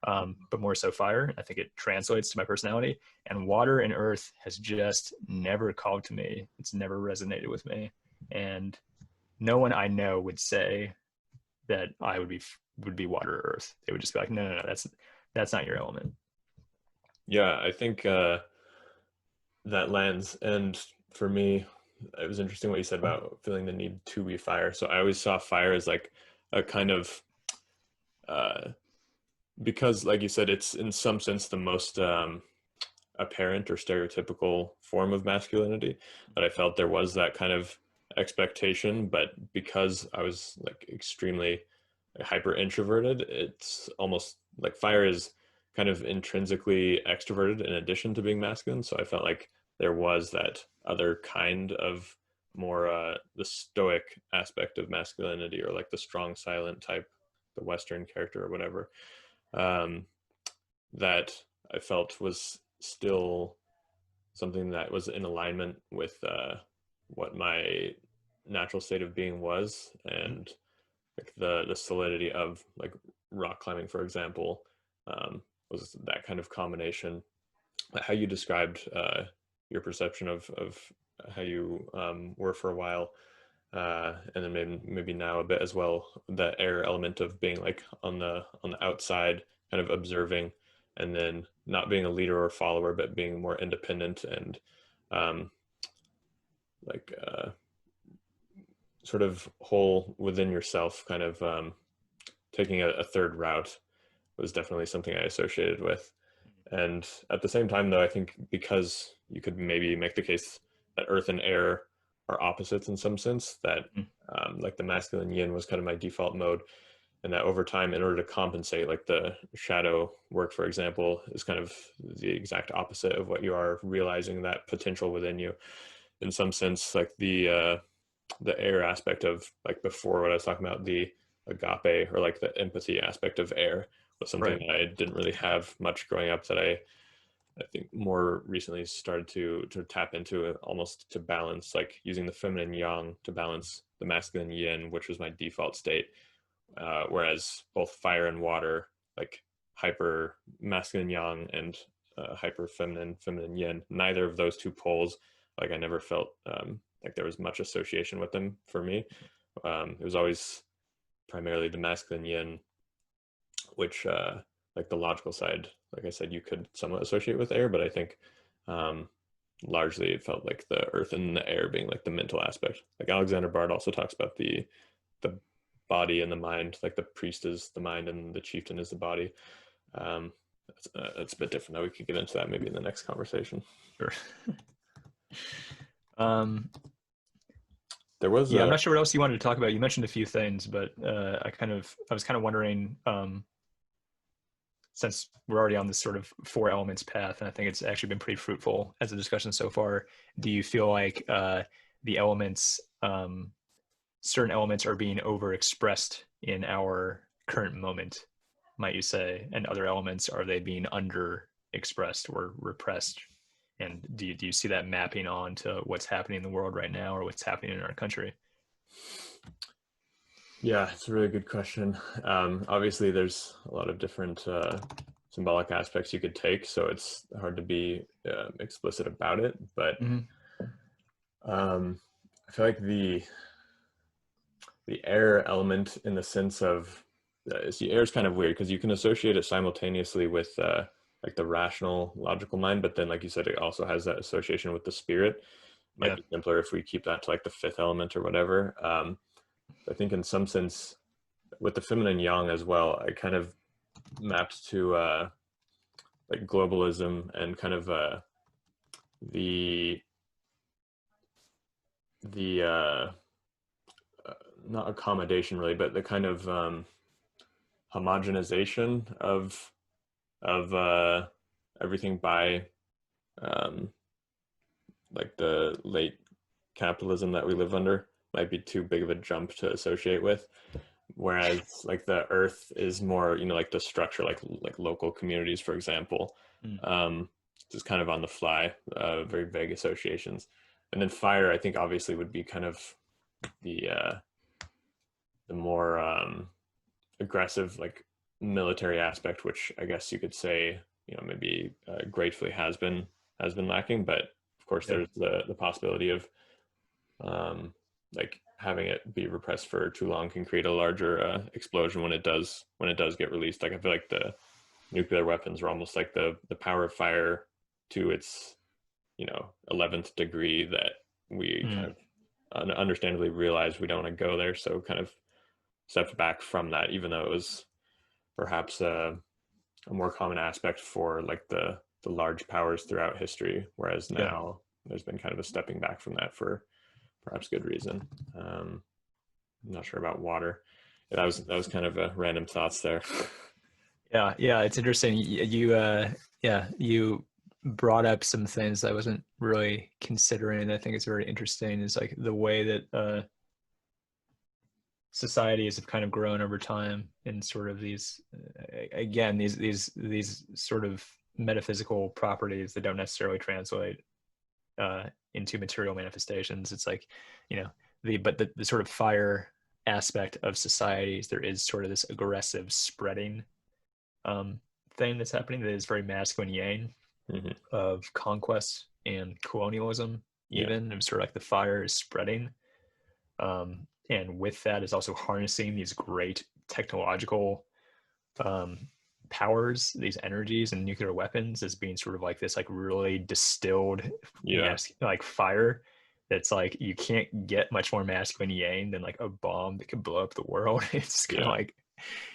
But more so fire. I think it translates to my personality. And water and earth has just never called to me. It's never resonated with me. And no one I know would say that I would be water or earth. They would just be like, no, that's not your element. Yeah, I think that lands. And for me, it was interesting what you said about feeling the need to be fire. So I always saw fire as like a kind of because like you said, it's in some sense the most apparent or stereotypical form of masculinity, that I felt there was that kind of expectation. But because I was like extremely hyper introverted, it's almost like fire is kind of intrinsically extroverted in addition to being masculine. So I felt like there was that other kind of more the stoic aspect of masculinity, or like the strong silent type, the Western character or whatever, that I felt was still something that was in alignment with what my natural state of being was. And like the solidity of like rock climbing, for example, was that kind of combination. How you described your perception of how you were for a while, and then maybe now a bit as well, that air element of being like on the outside, kind of observing, and then not being a leader or follower, but being more independent and like sort of whole within yourself, kind of taking a third route was definitely something I associated with. And at the same time, though, I think because you could maybe make the case that earth and air are opposites in some sense, that like the masculine yin was kind of my default mode, and that over time, in order to compensate, like the shadow work, for example, is kind of the exact opposite of what you are, realizing that potential within you. In some sense, like the air aspect of, like before what I was talking about, the agape or like the empathy aspect of air was something that I didn't really have much growing up, that I think more recently started to tap into it, almost to balance, like using the feminine yang to balance the masculine yin, which was my default state. Whereas both fire and water, like hyper masculine yang and hyper feminine yin, neither of those two poles, like I never felt like there was much association with them for me. It was always primarily the masculine yin, which like the logical side, like I said, you could somewhat associate with air, but I think largely it felt like the earth and the air being like the mental aspect. Like Alexander Bard also talks about the body and the mind, like the priest is the mind and the chieftain is the body. It's a bit different. Though we could get into that maybe in the next conversation. Sure. um, There was yeah, I'm not sure what else you wanted to talk about. You mentioned a few things, but I was kind of wondering, since we're already on this sort of four elements path, and I think it's actually been pretty fruitful as a discussion so far. Do you feel like the elements, certain elements are being overexpressed in our current moment, might you say, and other elements, are they being underexpressed or repressed? And do you see that mapping on to what's happening in the world right now or what's happening in our country? Yeah, it's a really good question. Obviously, there's a lot of different symbolic aspects you could take, so it's hard to be explicit about it. But I feel like the air element, in the sense of see, air is kind of weird because you can associate it simultaneously with like the rational, logical mind, but then, like you said, it also has that association with the spirit. Might be simpler if we keep that to like the fifth element or whatever. I think in some sense, with the feminine yang as well, I kind of mapped to like globalism and kind of the not accommodation really, but the kind of homogenization of everything by like the late capitalism that we live under might be too big of a jump to associate with. Whereas like the earth is more, like the structure, like local communities, for example, just kind of on the fly, very vague associations. And then fire, I think obviously would be kind of the more aggressive, like military aspect, which I guess you could say, maybe gratefully has been lacking. But of course, there's the possibility of like having it be repressed for too long can create a larger explosion when it does get released. Like I feel like the nuclear weapons are almost like the power of fire to its 11th degree, that we kind of understandably realize we don't want to go there, so kind of stepped back from that, even though it was perhaps a more common aspect for like the large powers throughout history, whereas now there's been kind of a stepping back from that for perhaps good reason. I'm not sure about water. That was kind of a random thoughts there. Yeah, it's interesting. You brought up some things I wasn't really considering. I think it's very interesting. Is like the way that societies have kind of grown over time, and sort of these again these sort of metaphysical properties that don't necessarily translate into material manifestations. It's like, the sort of fire aspect of societies, there is sort of this aggressive spreading thing that's happening that is very masculine yang, of conquest and colonialism, even. It's sort of like the fire is spreading. And with that is also harnessing these great technological powers, these energies and nuclear weapons, as being sort of like this like really distilled like fire that's like you can't get much more masculine yang than like a bomb that could blow up the world. It's kind of like,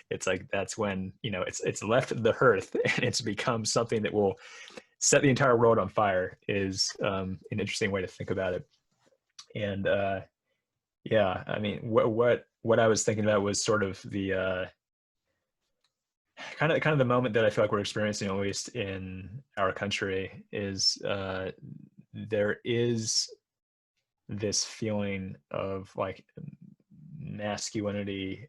it's like that's when it's left the hearth and it's become something that will set the entire world on fire, is an interesting way to think about it. And I mean, what I was thinking about was sort of the kind of the moment that I feel like we're experiencing, at least in our country, is there is this feeling of like masculinity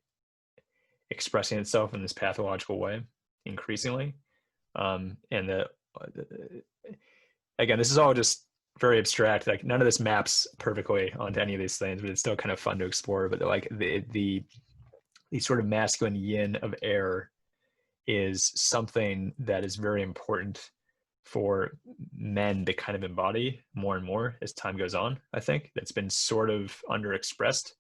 expressing itself in this pathological way increasingly. And again, this is all just very abstract. Like none of this maps perfectly onto any of these things, but it's still kind of fun to explore. But like the sort of masculine yin of air is something that is very important for men to kind of embody more and more as time goes on. I think that's been sort of underexpressed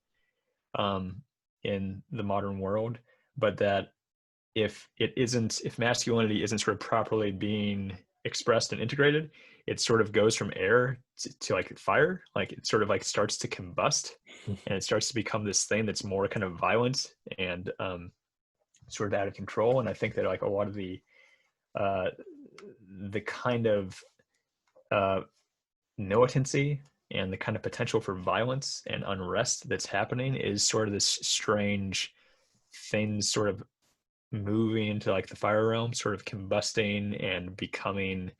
in the modern world, but that if masculinity isn't sort of properly being expressed and integrated, it sort of goes from air to like fire. Like it sort of like starts to combust, and it starts to become this thing that's more kind of violent and sort of out of control. And I think that like a lot of uh, the kind of militancy and the kind of potential for violence and unrest that's happening is sort of this strange thing sort of moving into like the fire realm, sort of combusting and becoming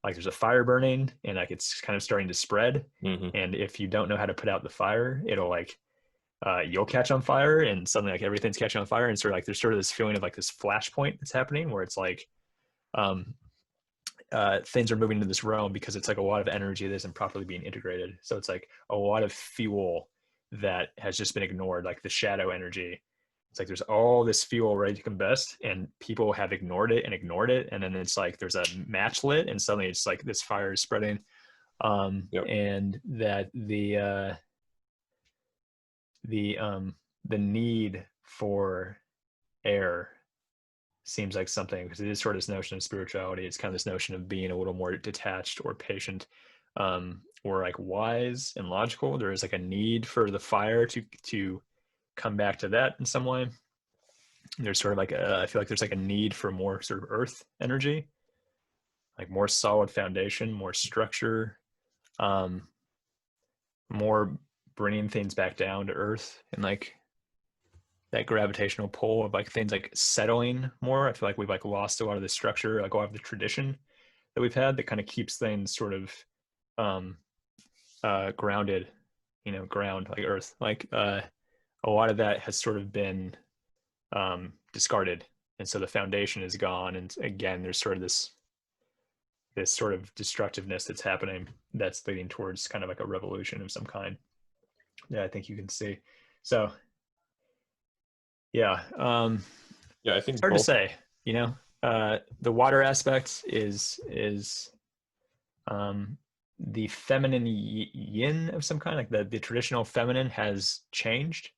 like there's a fire burning and like it's kind of starting to spread. Mm-hmm. And if you don't know how to put out the fire, it'll like you'll catch on fire and suddenly like everything's catching on fire. And sort of like there's sort of this feeling of like this flashpoint that's happening where it's like um, things are moving into this realm because it's like a lot of energy that isn't properly being integrated. So it's like a lot of fuel that has just been ignored, like the shadow energy. It's like there's all this fuel ready to combust, and people have ignored it, and then it's like there's a match lit, and suddenly it's like this fire is spreading, Yep. and that the need for air seems like something, because it is sort of this notion of spirituality. It's kind of this notion of being a little more detached or patient, or like wise and logical. There is like a need for the fire to come back to that in some way. There's sort of like I feel like there's like a need for more sort of earth energy, like more solid foundation, more structure, um, more bringing things back down to earth, and like that gravitational pull of like things like settling more. I feel like we've like lost a lot of the structure, like a lot of the tradition that we've had that kind of keeps things sort of um, grounded, ground like earth. Like a lot of that has sort of been discarded, and so the foundation is gone. And again, there's sort of this sort of destructiveness that's happening that's leading towards kind of like a revolution of some kind. Yeah, I think you can see. So yeah, Yeah, I it's think hard to both. say. The water aspect is the feminine yin of some kind. Like the traditional feminine has changed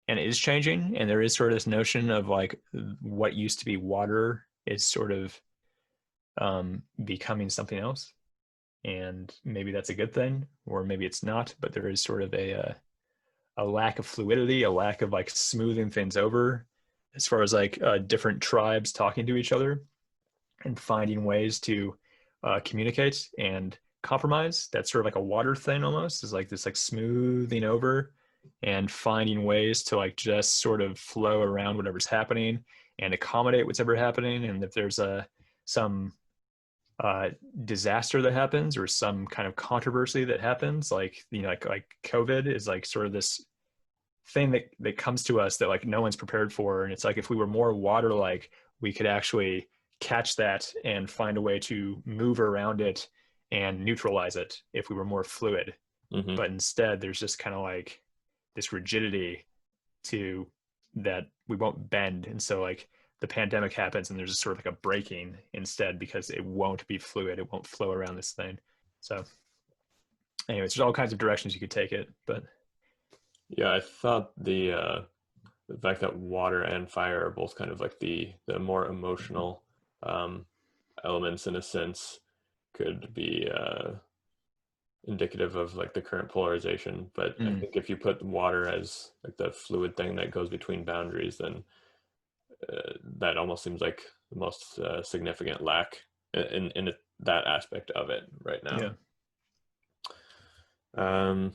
and is changing, and there is sort of this notion of like what used to be water is sort of becoming something else, and maybe that's a good thing, or maybe it's not. But there is sort of a lack of fluidity, a lack of like smoothing things over, as far as like different tribes talking to each other and finding ways to communicate and compromise. That's sort of like a water thing almost, is like this like smoothing over and finding ways to like just sort of flow around whatever's happening and accommodate what's ever happening. And if there's some disaster that happens or some kind of controversy that happens, like like COVID is like sort of this thing that comes to us that like no one's prepared for. And it's like if we were more water like, we could actually catch that and find a way to move around it and neutralize it if we were more fluid. Mm-hmm. But instead there's just kind of like this rigidity to that we won't bend. And so like the pandemic happens and there's just sort of like a breaking instead, because it won't be fluid, it won't flow around this thing. So anyways, there's all kinds of directions you could take it. But Yeah, I thought the fact that water and fire are both kind of like the more emotional um, elements in a sense could be indicative of like the current polarization. But I think if you put water as like the fluid thing that goes between boundaries, then that almost seems like the most significant lack in that aspect of it right now. yeah.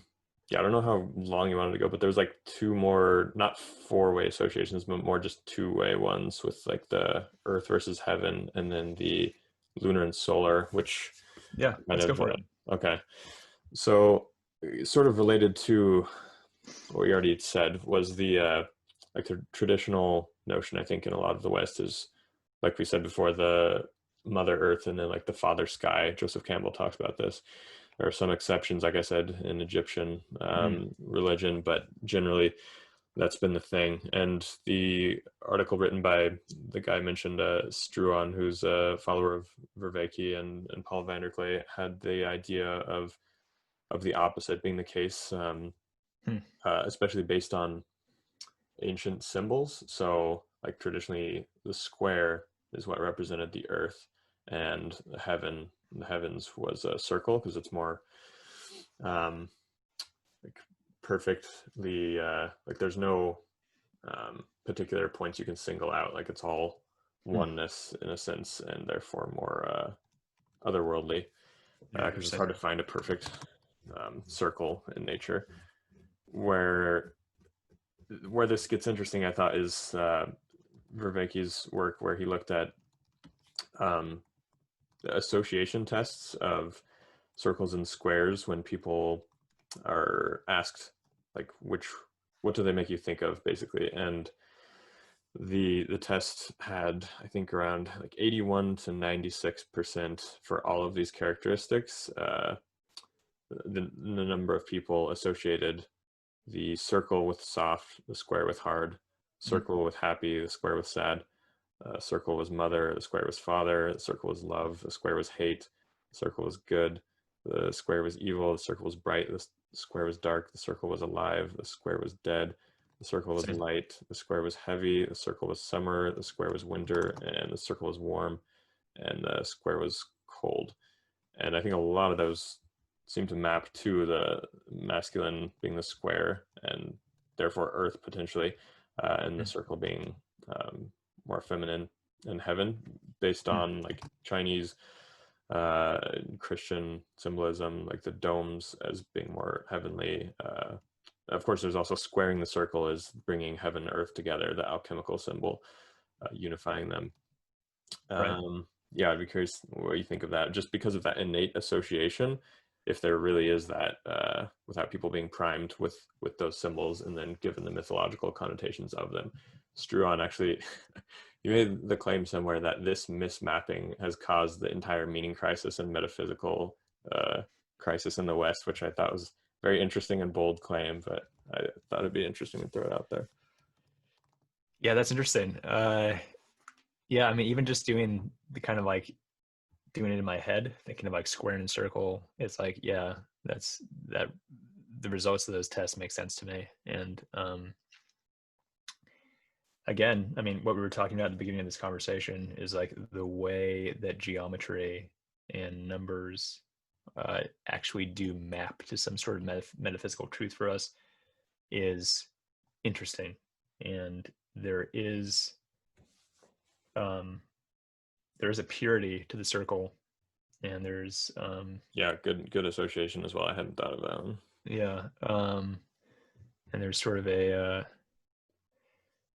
Yeah, I don't know how long you wanted to go, but there was like two more, not four-way associations, but more just two-way ones with like the Earth versus Heaven, and then the lunar and solar, which Yeah, kind let's go of for it. okay. So sort of related to what we already said was the like the traditional notion, I think, in a lot of the West is, like we said before, the Mother Earth and then like the Father Sky. Joseph Campbell talks about this. There are some exceptions, like I said, in Egyptian religion, but generally that's been the thing. And the article written by the guy I mentioned, Struan, who's a follower of Vervaeke and Paul Vanderklay, had the idea of the opposite being the case, especially based on ancient symbols. So, like traditionally, the square is what represented the earth, and the heavens was a circle because it's more like perfectly like there's no particular points you can single out. Like it's all oneness in a sense, and therefore more otherworldly. Because it's hard to find a perfect circle in nature. Where this gets interesting, I thought, is Vervaeke's work, where he looked at association tests of circles and squares when people are asked, like, what do they make you think of, basically. And the test had, I think, around like 81 to 96% for all of these characteristics. The number of people associated the circle with soft, the square with hard, circle with happy, the square with sad, circle was mother, the square was father, the circle was love, the square was hate, the circle was good, the square was evil, the circle was bright, the square was dark, the circle was alive, the square was dead, the circle was light, the square was heavy, the circle was summer, the square was winter, and the circle was warm, and the square was cold. And I think a lot of those seem to map to the masculine being the square, and therefore earth potentially, and the circle being more feminine, and heaven, based on like Chinese Christian symbolism, like the domes as being more heavenly. Of course, there's also squaring the circle as bringing heaven and earth together, the alchemical symbol, unifying them. Yeah, I'd be curious what you think of that, just because of that innate association, if there really is that, without people being primed with those symbols and then given the mythological connotations of them. Struan actually, you made the claim somewhere that this mismapping has caused the entire meaning crisis and metaphysical crisis in the West, which I thought was very interesting and bold claim, but I thought it'd be interesting to throw it out there. Yeah, that's interesting. Yeah, I mean, even just doing the kind of like doing it in my head, thinking of like square and circle, it's like, yeah, that's that. The results of those tests make sense to me. And again, I mean, what we were talking about at the beginning of this conversation is like the way that geometry and numbers actually do map to some sort of metaphysical truth for us is interesting. And there is a purity to the circle, and there's yeah, good association as well. I hadn't thought of that one. Yeah, and there's sort of a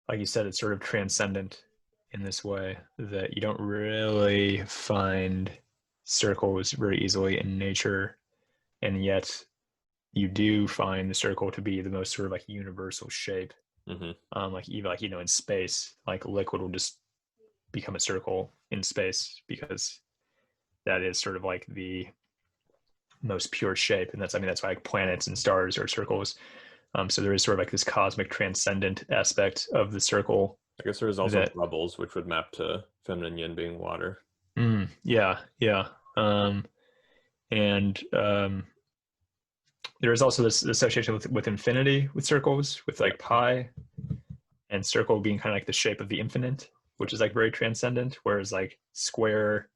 like you said, it's sort of transcendent in this way that you don't really find circles very easily in nature, and yet you do find the circle to be the most sort of like universal shape. Like even like, you know, in space, like liquid will just become a circle in space because that is sort of like the most pure shape, and that's, I mean, that's why like planets and stars are circles. So there is sort of like this cosmic transcendent aspect of the circle. I guess there is also bubbles, which would map to feminine yin being water. Yeah. And there is also this association with infinity with circles, with like pi, and circle being kind of like the shape of the infinite, which is like very transcendent, whereas like square,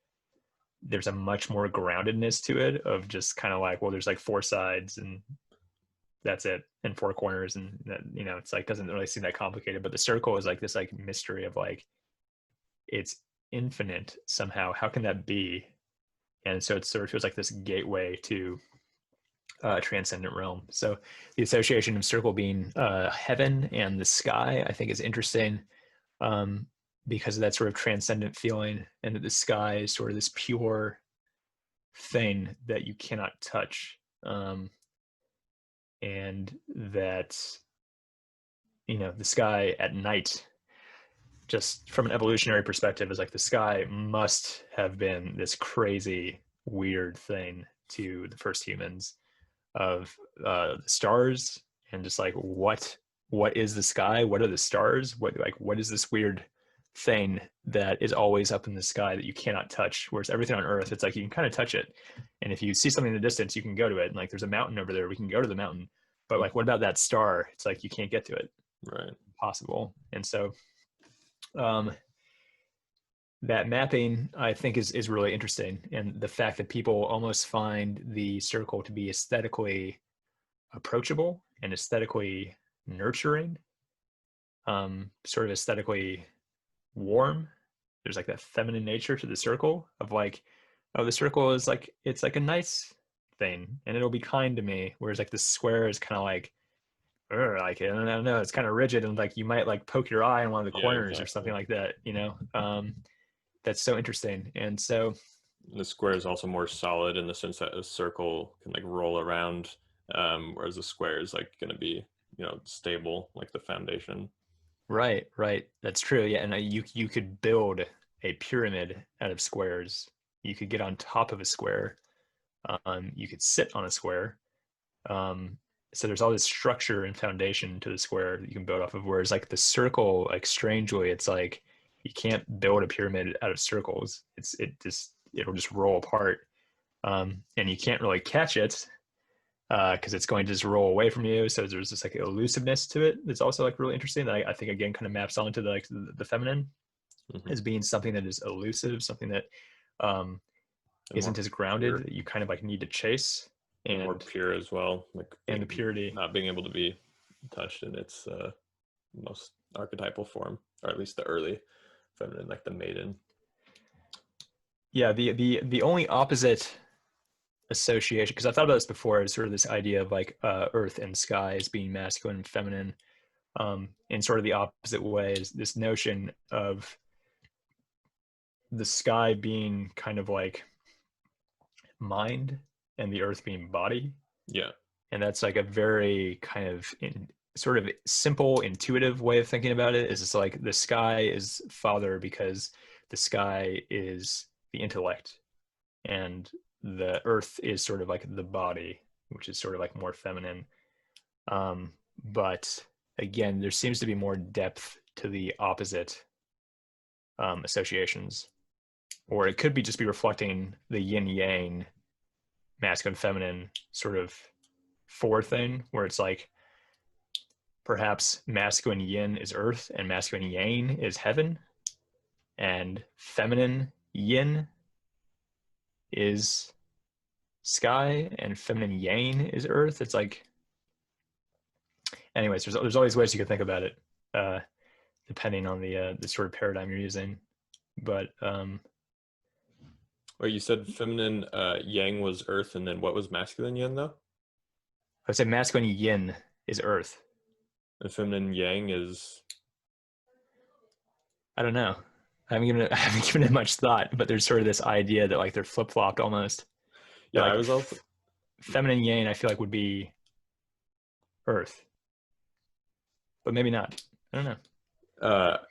there's a much more groundedness to it of just kind of like, well, there's like four sides and that's it, and four corners, and that, you know, it's like doesn't really seem that complicated. But the circle is like this like mystery of like it's infinite somehow. How can that be? And so it sort of feels like this gateway to transcendent realm. So the association of circle being heaven and the sky, I think, is interesting because of that sort of transcendent feeling, and that the sky is sort of this pure thing that you cannot touch. And that, you know, the sky at night, just from an evolutionary perspective, is like the sky must have been this crazy weird thing to the first humans, of the stars, and just like what is the sky, what are the stars, what is this weird thing that is always up in the sky that you cannot touch, whereas everything on earth, it's like you can kind of touch it, and if you see something in the distance you can go to it, and like there's a mountain over there, we can go to the mountain, but like what about that star? It's like you can't get to it. Right. Impossible. And so that mapping I think is really interesting, and the fact that people almost find the circle to be aesthetically approachable and aesthetically nurturing, sort of aesthetically warm. There's like that feminine nature to the circle of like, oh, the circle is like, it's like a nice thing and it'll be kind to me. Whereas like the square is kind of like I don't know, it's kind of rigid and like you might like poke your eye in one of the Yeah, corners or something exactly. like that, you know? That's so interesting. And so, The square is also more solid in the sense that a circle can like roll around, whereas a square is like going to be, stable, like the foundation. right, right. That's true. Yeah. And you could build a pyramid out of squares. You could get on top of a square. You could sit on a square. Um, so there's all this structure and foundation to the square that you can build off of. Whereas like the circle, like strangely, it's like you can't build a pyramid out of circles. It'll just roll apart, and you can't really catch it because it's going to just roll away from you. So there's this like elusiveness to it that's also like really interesting. That I think again kind of maps onto the feminine Hmm. as being something that is elusive, something that um, And more isn't as grounded pure, that you kind of like need to chase, and more and pure as well, like and the being purity. not being able to be touched in its most archetypal form, or at least the early feminine, like the maiden. Yeah, the only opposite association, because I thought about this before, is sort of this idea of like earth and sky as being masculine and feminine, in sort of the opposite way is this notion of the sky being kind of like mind and the earth being body. Yeah. And that's like a very kind of sort of simple, intuitive way of thinking about it. Is it's like the sky is father because the sky is the intellect, and the earth is sort of like the body, which is sort of like more feminine. But again, there seems to be more depth to the opposite associations, or it could be just be reflecting the yin yang, masculine, feminine sort of four thing, where it's like perhaps masculine yin is earth and masculine yang is heaven, and feminine yin is sky and feminine yang is earth. It's like, anyways, there's always ways you could think about it, uh, depending on the sort of paradigm you're using. But Well, you said feminine yang was earth, and then what was masculine yin though? I would say masculine yin is earth. And feminine yang is. I don't know. I haven't given it much thought, but there's sort of this idea that like they're flip flopped almost. That Yeah, I like was also. feminine yang, I feel like would be earth, but maybe not. I don't know.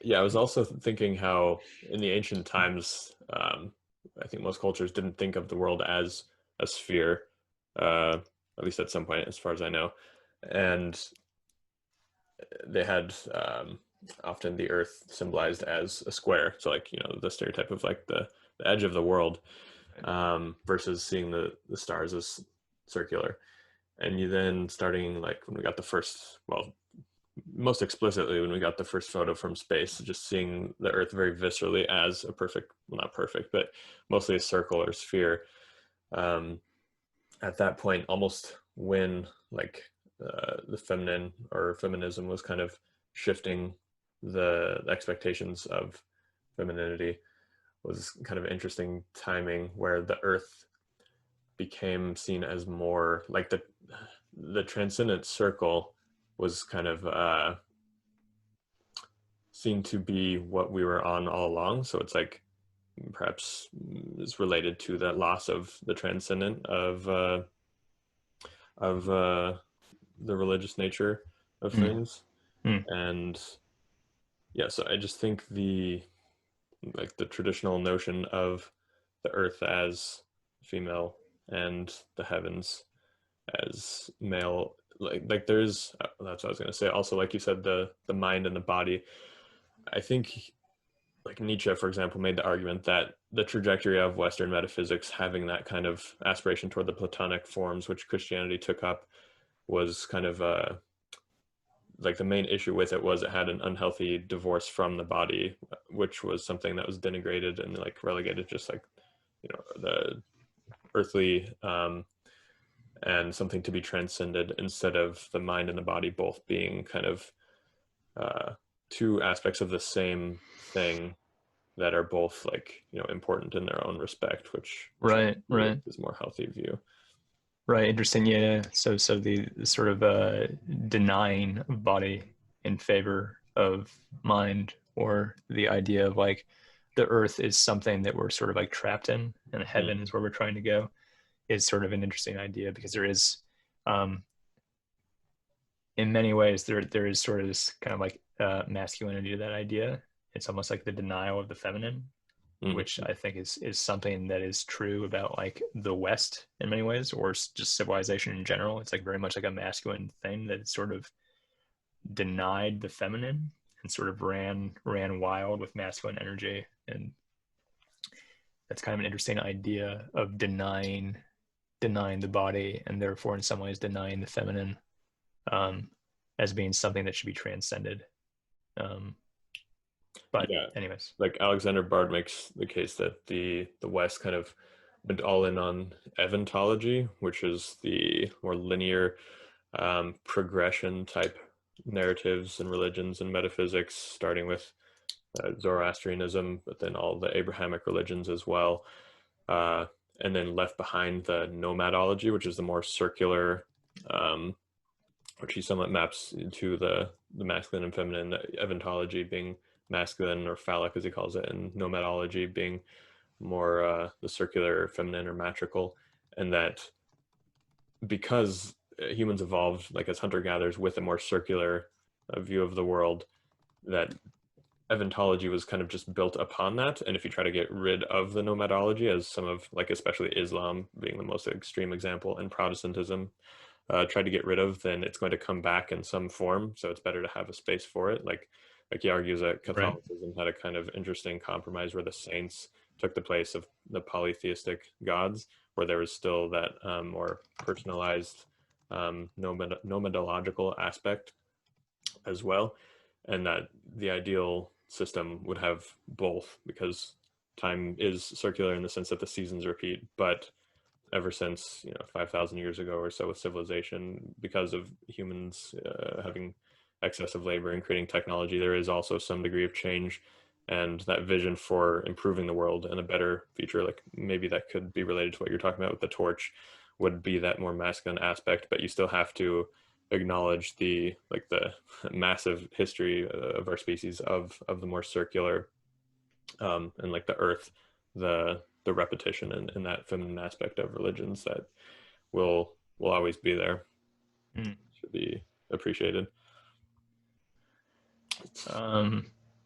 Yeah, I was also thinking how in the ancient times, I think most cultures didn't think of the world as a sphere, at least at some point, as far as I know, and they had often the Earth symbolized as a square. So, like the stereotype of like the edge of the world, versus seeing the stars as circular. And you then starting like when we got the first, well, most explicitly when we got the first photo from space, just seeing the Earth very viscerally as a perfect, well, not perfect, but mostly a circle or sphere. Um, at that point, almost when like the feminine or feminism was kind of shifting the expectations of femininity, was kind of interesting timing where the Earth became seen as more like the transcendent circle was kind of seen to be what we were on all along. So it's like perhaps is related to that loss of the transcendent of the religious nature of Mm, things. mm, And yeah, so I just think the traditional notion of the earth as female and the heavens as male, like there's that's what I was going to say. Also, like you said, the mind and the body, I think, like Nietzsche, for example, made the argument that the trajectory of Western metaphysics having that kind of aspiration toward the Platonic forms, which Christianity took up, was kind of like the main issue with it was it had an unhealthy divorce from the body, which was something that was denigrated and like relegated, just like, you know, the earthly, and something to be transcended, instead of the mind and the body both being kind of two aspects of the same thing that are both, like, you know, important in their own respect, which Right, right. is a more healthy view. Right, interesting. Yeah. So the sort of denying of body in favor of mind, or the idea of like the earth is something that we're sort of like trapped in, and heaven is where we're trying to go, is sort of an interesting idea, because there is, in many ways, there is sort of this kind of like masculinity to that idea. It's almost like the denial of the feminine, which I think is something that is true about like the West in many ways, or just civilization in general. It's like very much like a masculine thing that sort of denied the feminine and sort of ran wild with masculine energy. And that's kind of an interesting idea of denying the body, and therefore in some ways denying the feminine, as being something that should be transcended. But Yeah, anyways, like Alexander Bard makes the case that the West kind of went all in on eventology, which is the more linear, progression type narratives and religions and metaphysics, starting with Zoroastrianism, but then all the Abrahamic religions as well, and then left behind the nomadology, which is the more circular, which he somewhat maps to the masculine and feminine, eventology being masculine or phallic as he calls it, and nomadology being more the circular feminine or matrical. And that because humans evolved like as hunter-gatherers with a more circular view of the world, that eventology was kind of just built upon that. And if you try to get rid of the nomadology, as some of, like especially Islam being the most extreme example, and Protestantism tried to get rid of, then it's going to come back in some form. So it's better to have a space for it. Like he argues that Catholicism had a kind of interesting compromise where the saints took the place of the polytheistic gods, where there was still that more personalized nomadological aspect as well, and that the ideal system would have both, because time is circular in the sense that the seasons repeat, but ever since, you know, 5,000 years ago or so with civilization, because of humans having excessive labor and creating technology, there is also some degree of change. And that vision for improving the world and a better future, like maybe that could be related to what you're talking about with the torch, would be that more masculine aspect. But you still have to acknowledge the massive history of our species of the more circular, and like the earth, the repetition, and that feminine aspect of religions that will always be there. Should be appreciated.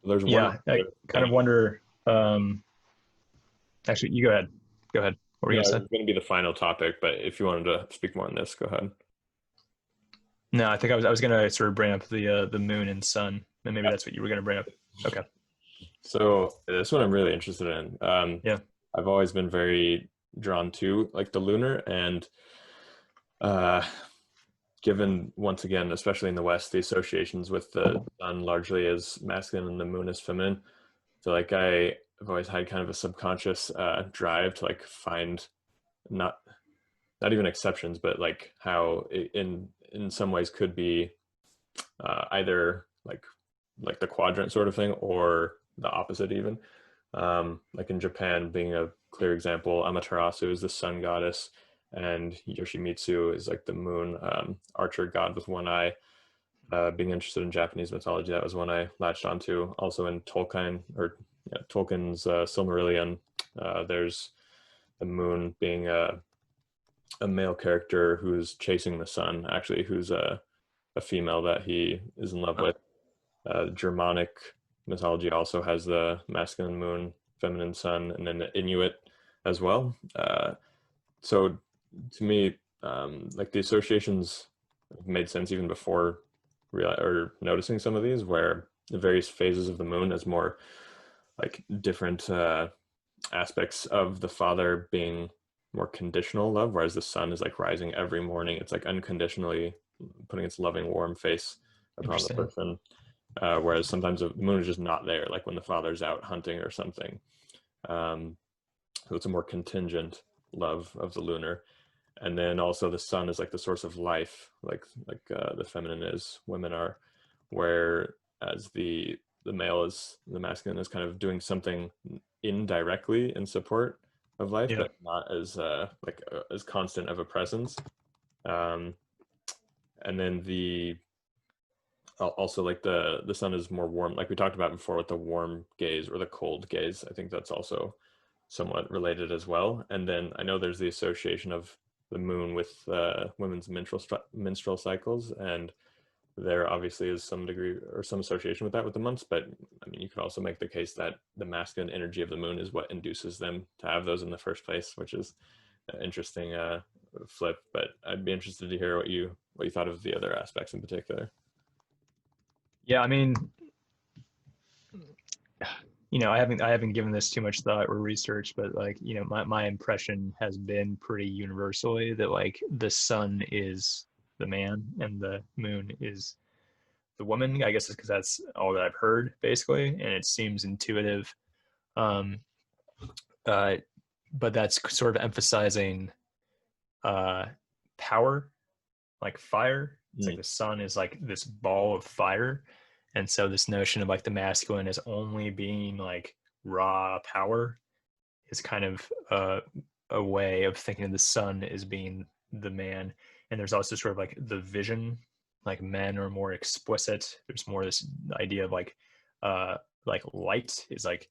There's yeah, I kind of wonder. Actually, you go ahead. Go ahead. What were you no, gonna say? it's going to be the final topic, but if you wanted to speak more on this, go ahead. No, I think I was gonna sort of bring up the moon and sun, and maybe Yeah. that's what you were gonna bring up. Okay. So this one I'm really interested in. Yeah. I've always been very drawn to like the lunar, and given once again, especially in the West, the associations with the sun largely as masculine and the moon as feminine. So like I've always had kind of a subconscious drive to like find not even exceptions, but like how it, in some ways could be either like the quadrant sort of thing, or the opposite even. Like in Japan being a clear example, Amaterasu is the sun goddess, and Yoshimitsu is like the moon archer god with one eye. Being interested in Japanese mythology, that was one I latched onto. Also in Tolkien's Silmarillion, there's the moon being a male character who's chasing the sun, actually, who's a female that he is in love with. Germanic mythology also has the masculine moon, feminine sun, and then the Inuit as well. So to me, like the associations made sense even before noticing some of these, where the various phases of the moon as more like different aspects of the father being more conditional love, whereas the sun is like rising every morning. It's like unconditionally putting its loving warm face upon the Interesting. person. Whereas sometimes the moon is just not there, like when the father's out hunting or something. So it's a more contingent love of the lunar. And then also the sun is like the source of life, like the feminine is, women are, whereas the male is, the masculine is kind of doing something indirectly in support of life, Yeah. but not as as constant of a presence. Um, and then also like the sun is more warm, like we talked about before with the warm gaze or the cold gaze. I think that's also somewhat related as well. And then I know there's the association of the moon with women's menstrual cycles, and there obviously is some degree or some association with that with the months. But I mean, you could also make the case that the masculine energy of the moon is what induces them to have those in the first place, which is an interesting flip. But I'd be interested to hear what you thought of the other aspects in particular. Yeah, I mean, I haven't given this too much thought or research, but like, my impression has been pretty universally that like the sun is the man and the moon is the woman. I guess it's because that's all that I've heard basically, and it seems intuitive. Um, uh, but that's sort of emphasizing uh, power, like fire. It's like Mm. the sun is like this ball of fire, and so this notion of like the masculine as only being like raw power is kind of a way of thinking of the sun as being the man. And there's also sort of like the vision, like men are more explicit. There's more this idea of uh like light is like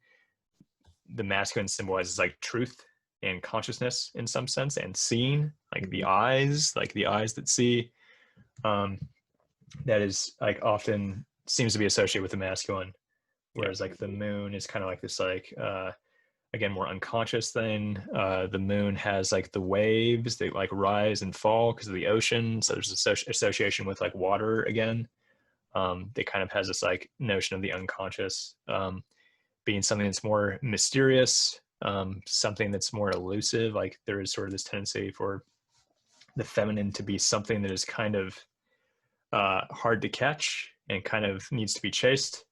the masculine symbolizes like truth and consciousness in some sense, and seeing, like the Mhm. eyes, like the eyes that see. um that is like often seems to be associated with the masculine, Yeah. whereas like the moon is kind of like this like again more unconscious thing. The moon has like the waves that like rise and fall because of the ocean, so there's association with like water again. That kind of has this like notion of the unconscious being something that's more mysterious, something that's more elusive. Like there is sort of this tendency for the feminine to be something that is kind of hard to catch and kind of needs to be chased.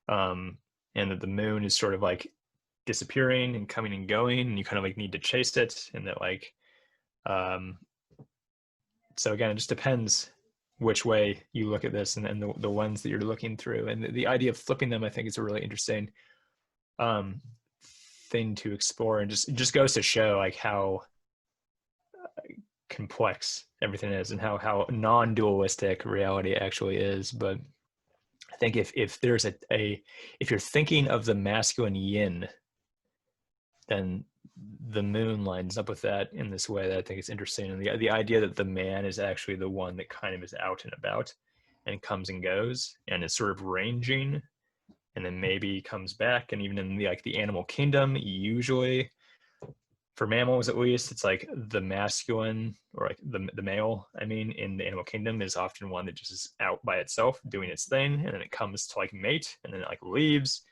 um, and that the moon is sort of like disappearing and coming and going, and you kind of like need to chase it, and that like um, so again, it just depends which way you look at this, and the lens that you're looking through, and the idea of flipping them, I think, is a really interesting um, thing to explore, and just goes to show like how complex everything is and how non-dualistic reality actually is. But I think if there's a if you're thinking of the masculine yin, then the moon lines up with that in this way that I think is interesting. And the idea that the man is actually the one that kind of is out and about and comes and goes and is sort of ranging, and then maybe comes back. And even in the animal kingdom, usually for mammals at least, it's like the masculine, or like the male, I mean, in the animal kingdom is often one that just is out by itself doing its thing, and then it comes to like mate and then it like leaves.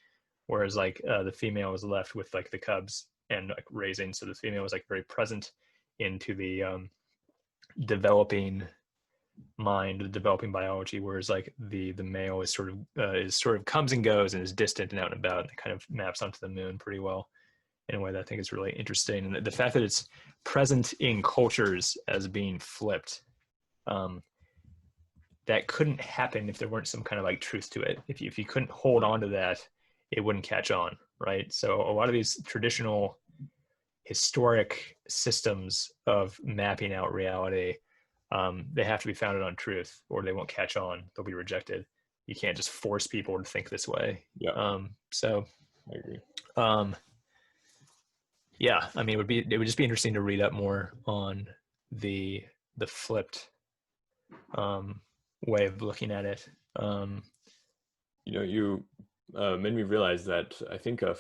Whereas like the female is left with like the cubs and like raising, so the female is like very present into the developing mind, the developing biology, whereas like the male is sort of comes and goes and is distant and out and about, and it kind of maps onto the moon pretty well in a way that I think is really interesting. And the fact that it's present in cultures as being flipped, um, that couldn't happen if there weren't some kind of like truth to it. If you couldn't hold on to that, it wouldn't catch on, right? So a lot of these traditional historic systems of mapping out reality, they have to be founded on truth, or they won't catch on. They'll be rejected. You can't just force people to think this way. Yeah, So I agree. um, yeah, I mean, it would just be interesting to read up more on the flipped um, way of looking at it. You made me realize that I think a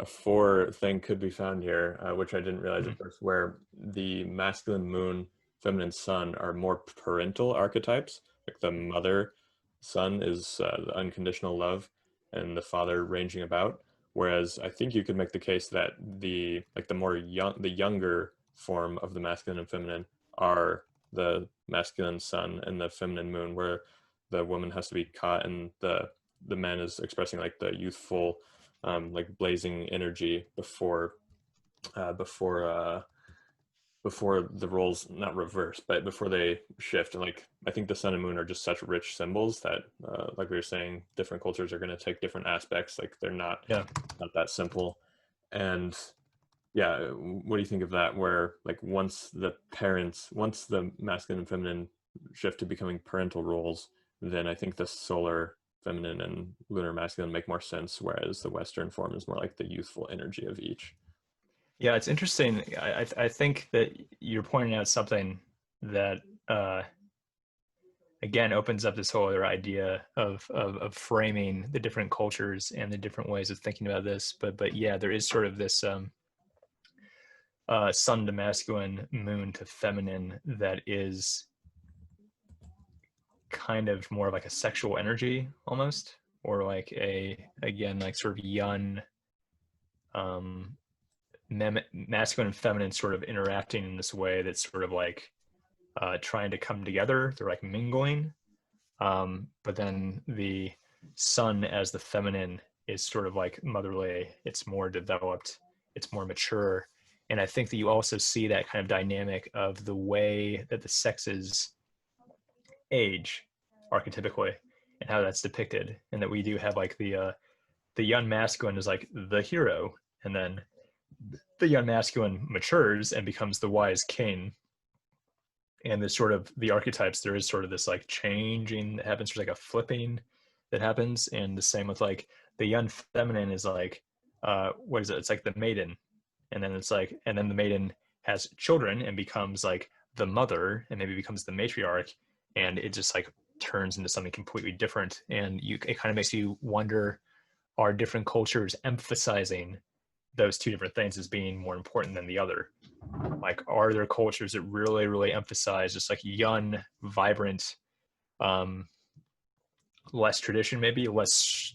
four thing could be found here, which I didn't realize hmm, at first, where the masculine moon, feminine sun are more parental archetypes. Like the mother sun is the unconditional love, and the father ranging about. Whereas I think you could make the case that the younger form of the masculine and feminine are the masculine sun and the feminine moon, where the woman has to be caught, and the man is expressing like the youthful, like blazing energy before before the roles not reverse, but before they shift. And like I think the sun and moon are just such rich symbols that, like we were saying, different cultures are going to take different aspects. Like they're not that simple. And yeah, what do you think of that? Where like once the masculine and feminine shift to becoming parental roles, then I think the solar feminine and lunar masculine make more sense, whereas the Western form is more like the youthful energy of each. Yeah, it's interesting. I think that you're pointing out something that again opens up this whole other idea of framing the different cultures and the different ways of thinking about this. But yeah, there is sort of this sun to masculine, moon to feminine that is kind of more of like a sexual energy almost, or like again like sort of young masculine and feminine sort of interacting in this way that's sort of like trying to come together. They're like mingling. But then the sun as the feminine is sort of like motherly. It's more developed. It's more mature. And I think that you also see that kind of dynamic of the way that the sexes age archetypically and how that's depicted. And that we do have like the young masculine is like the hero, and then the young masculine matures and becomes the wise king. And there's sort of the archetypes, there is sort of this like changing that happens. There's like a flipping that happens. And the same with like the young feminine is like, what is it? It's like the maiden. And then it's like, and then the maiden has children and becomes like the mother, and maybe becomes the matriarch. And it just like turns into something completely different. And it kind of makes you wonder, are different cultures emphasizing those two different things as being more important than the other? Like, are there cultures that really, really emphasize just like young, vibrant, less tradition, maybe less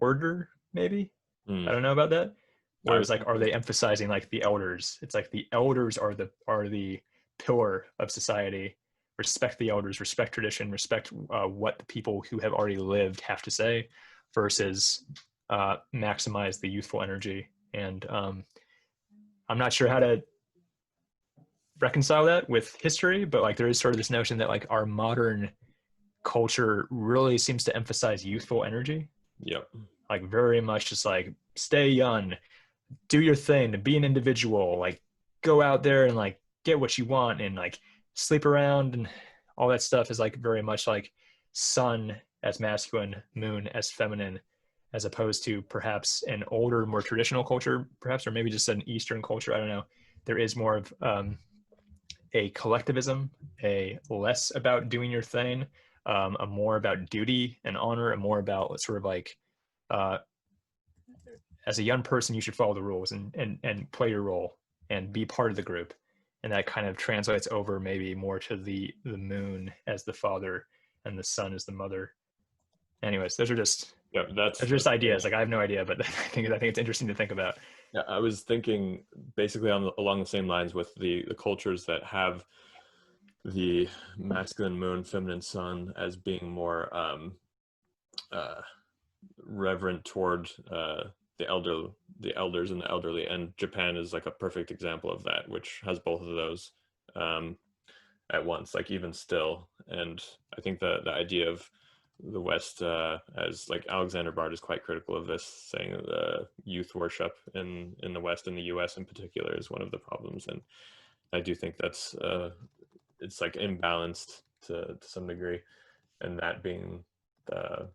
order, maybe? I don't know about that. Whereas like, are they emphasizing like the elders? It's like the elders are the pillar of society. Respect the elders, respect tradition, respect what the people who have already lived have to say, versus maximize the youthful energy. And I'm not sure how to reconcile that with history, but like there is sort of this notion that like our modern culture really seems to emphasize youthful energy. Yep. Like very much just like stay young, do your thing, be an individual, like go out there and like get what you want, and like sleep around, and all that stuff is like very much like sun as masculine, moon as feminine, as opposed to perhaps an older, more traditional culture, perhaps, or maybe just an Eastern culture. I don't know. There is more of a collectivism, a less about doing your thing, a more about duty and honor, a more about sort of like, as a young person, you should follow the rules and play your role and be part of the group. And that kind of translates over maybe more to the moon as the father and the sun as the mother. Anyways, those are just those are just ideas. Like I have no idea, but I think it's interesting to think about. Yeah, I was thinking basically along the same lines with the cultures that have the masculine moon, feminine sun as being more reverent toward the elders and the elderly. And Japan is like a perfect example of that, which has both of those at once, like even still. And I think the idea of the West, as like Alexander Bard is quite critical of this, saying the youth worship in the West, in the US in particular, is one of the problems. And I do think that's it's like imbalanced to some degree, and that being the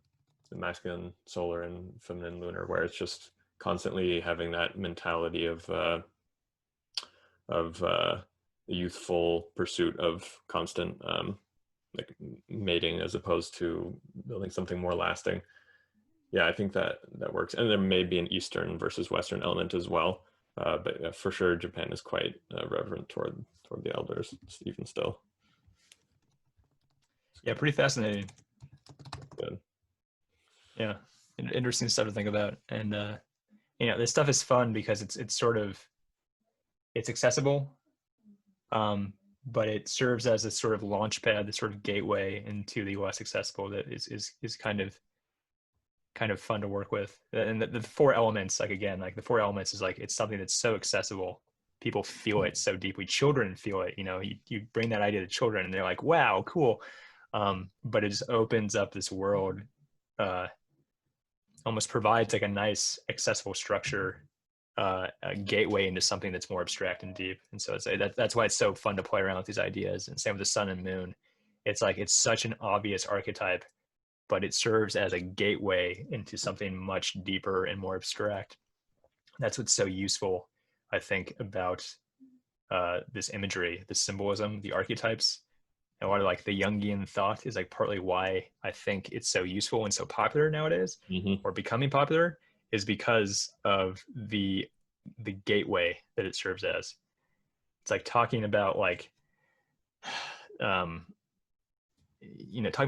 masculine solar and feminine lunar, where it's just constantly having that mentality of the youthful pursuit of constant like mating, as opposed to building something more lasting. Yeah, I think that works. And there may be an Eastern versus Western element as well, but for sure Japan is quite reverent toward the elders even still. Yeah, pretty fascinating. Good. Yeah, interesting stuff to think about. And this stuff is fun because it's sort of, it's accessible, but it serves as a sort of launch pad, this sort of gateway into the less accessible that is kind of fun to work with. And the four elements, like again, like the four elements is like, it's something that's so accessible. People feel it so deeply. Children feel it, you know, you bring that idea to children and they're like, wow, cool. But it just opens up this world, almost provides like a nice accessible structure, a gateway into something that's more abstract and deep. And so that's why it's so fun to play around with these ideas. And same with the sun and moon. It's like, it's such an obvious archetype, but it serves as a gateway into something much deeper and more abstract. That's what's so useful, I think, about this imagery, the symbolism, the archetypes. And a lot of like the Jungian thought is like partly why I think it's so useful and so popular nowadays, or becoming popular, is because of the gateway that it serves as. It's like talking about like, talking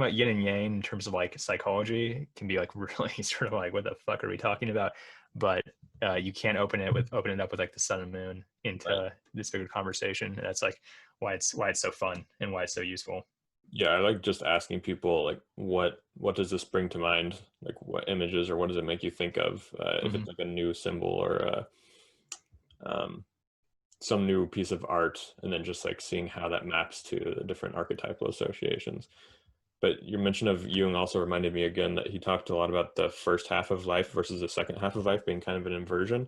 about yin and yang in terms of like psychology can be like really sort of like, what the fuck are we talking about? But you can't open it up with like the sun and moon into this bigger conversation. And that's like why it's so fun and why it's so useful. Yeah, I like just asking people like, what does this bring to mind? Like, what images or what does it make you think of? If it's like a new symbol or some new piece of art, and then just like seeing how that maps to the different archetypal associations. But your mention of Jung also reminded me again that he talked a lot about the first half of life versus the second half of life being kind of an inversion.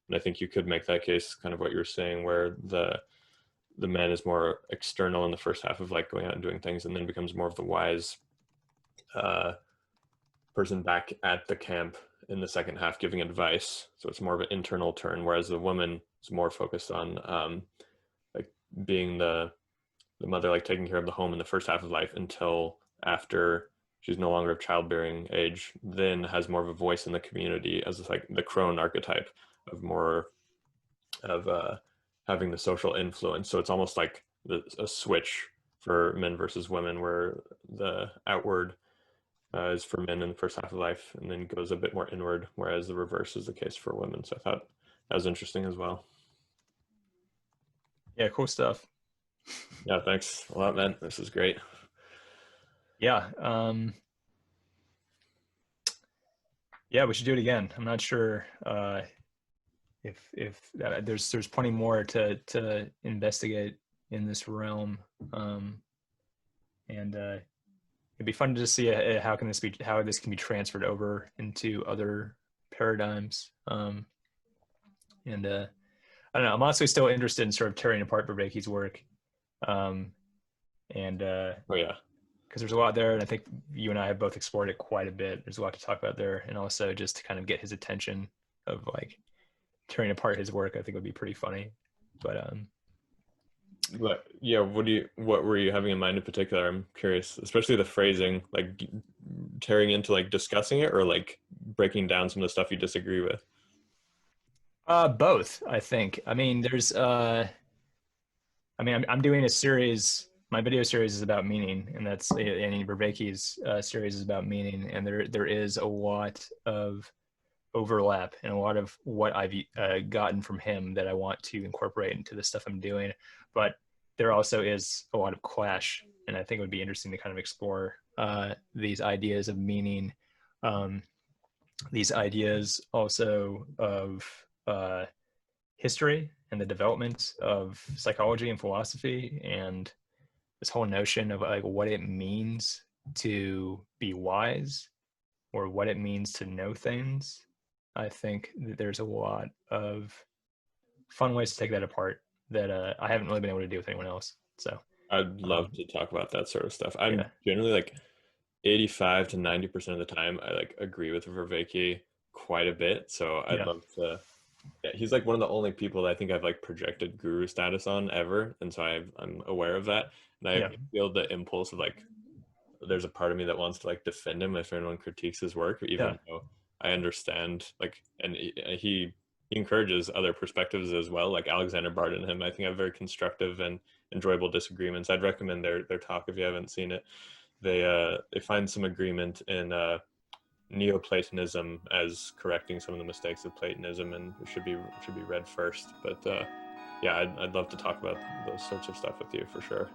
And I think you could make that case, kind of what you were saying, where the man is more external in the first half of like going out and doing things, and then becomes more of the wise person back at the camp in the second half giving advice. So it's more of an internal turn, whereas the woman is more focused on like being the mother, like taking care of the home in the first half of life until after she's no longer of childbearing age, then has more of a voice in the community as like the crone archetype of more of having the social influence. So it's almost like a switch for men versus women, where the outward is for men in the first half of life and then goes a bit more inward, whereas the reverse is the case for women. So I thought that was interesting as well. Yeah, cool stuff. Yeah, thanks a lot, man. This is great. Yeah. Yeah, we should do it again. I'm not sure if there's plenty more to investigate in this realm, and it'd be fun to just see how this can be transferred over into other paradigms. And I don't know. I'm honestly still interested in sort of tearing apart Vervaeke's work, and Oh yeah, because there's a lot there, and I think you and I have both explored it quite a bit. There's a lot to talk about there, and also just to kind of get his attention of like tearing apart his work, I think would be pretty funny. But yeah, what were you having in mind in particular? I'm curious, especially the phrasing, like tearing into like discussing it, or like breaking down some of the stuff you disagree with. both, I think. I mean, I'm doing a series. My video series is about meaning, and Vervaeke's series is about meaning, and there is a lot of overlap and a lot of what I've gotten from him that I want to incorporate into the stuff I'm doing. But there also is a lot of clash, and I think it would be interesting to kind of explore these ideas of meaning, these ideas also of history and the development of psychology and philosophy, and this whole notion of like what it means to be wise, or what it means to know things. I think that there's a lot of fun ways to take that apart that I haven't really been able to do with anyone else. So I'd love to talk about that sort of stuff. I'm yeah, generally like 85 to 90% of the time I like agree with Vervaeke quite a bit. So I'd yeah, love to. Yeah, he's like one of the only people that I think I've like projected guru status on ever, and so I'm aware of that, and I yeah, feel the impulse of like, there's a part of me that wants to like defend him if anyone critiques his work, yeah, even though I understand like, and he encourages other perspectives as well. Like Alexander Bard and him, I think have very constructive and enjoyable disagreements. I'd recommend their talk if you haven't seen it. They find some agreement in Neoplatonism as correcting some of the mistakes of Platonism, and it should be read first. But yeah, I'd love to talk about those sorts of stuff with you for sure.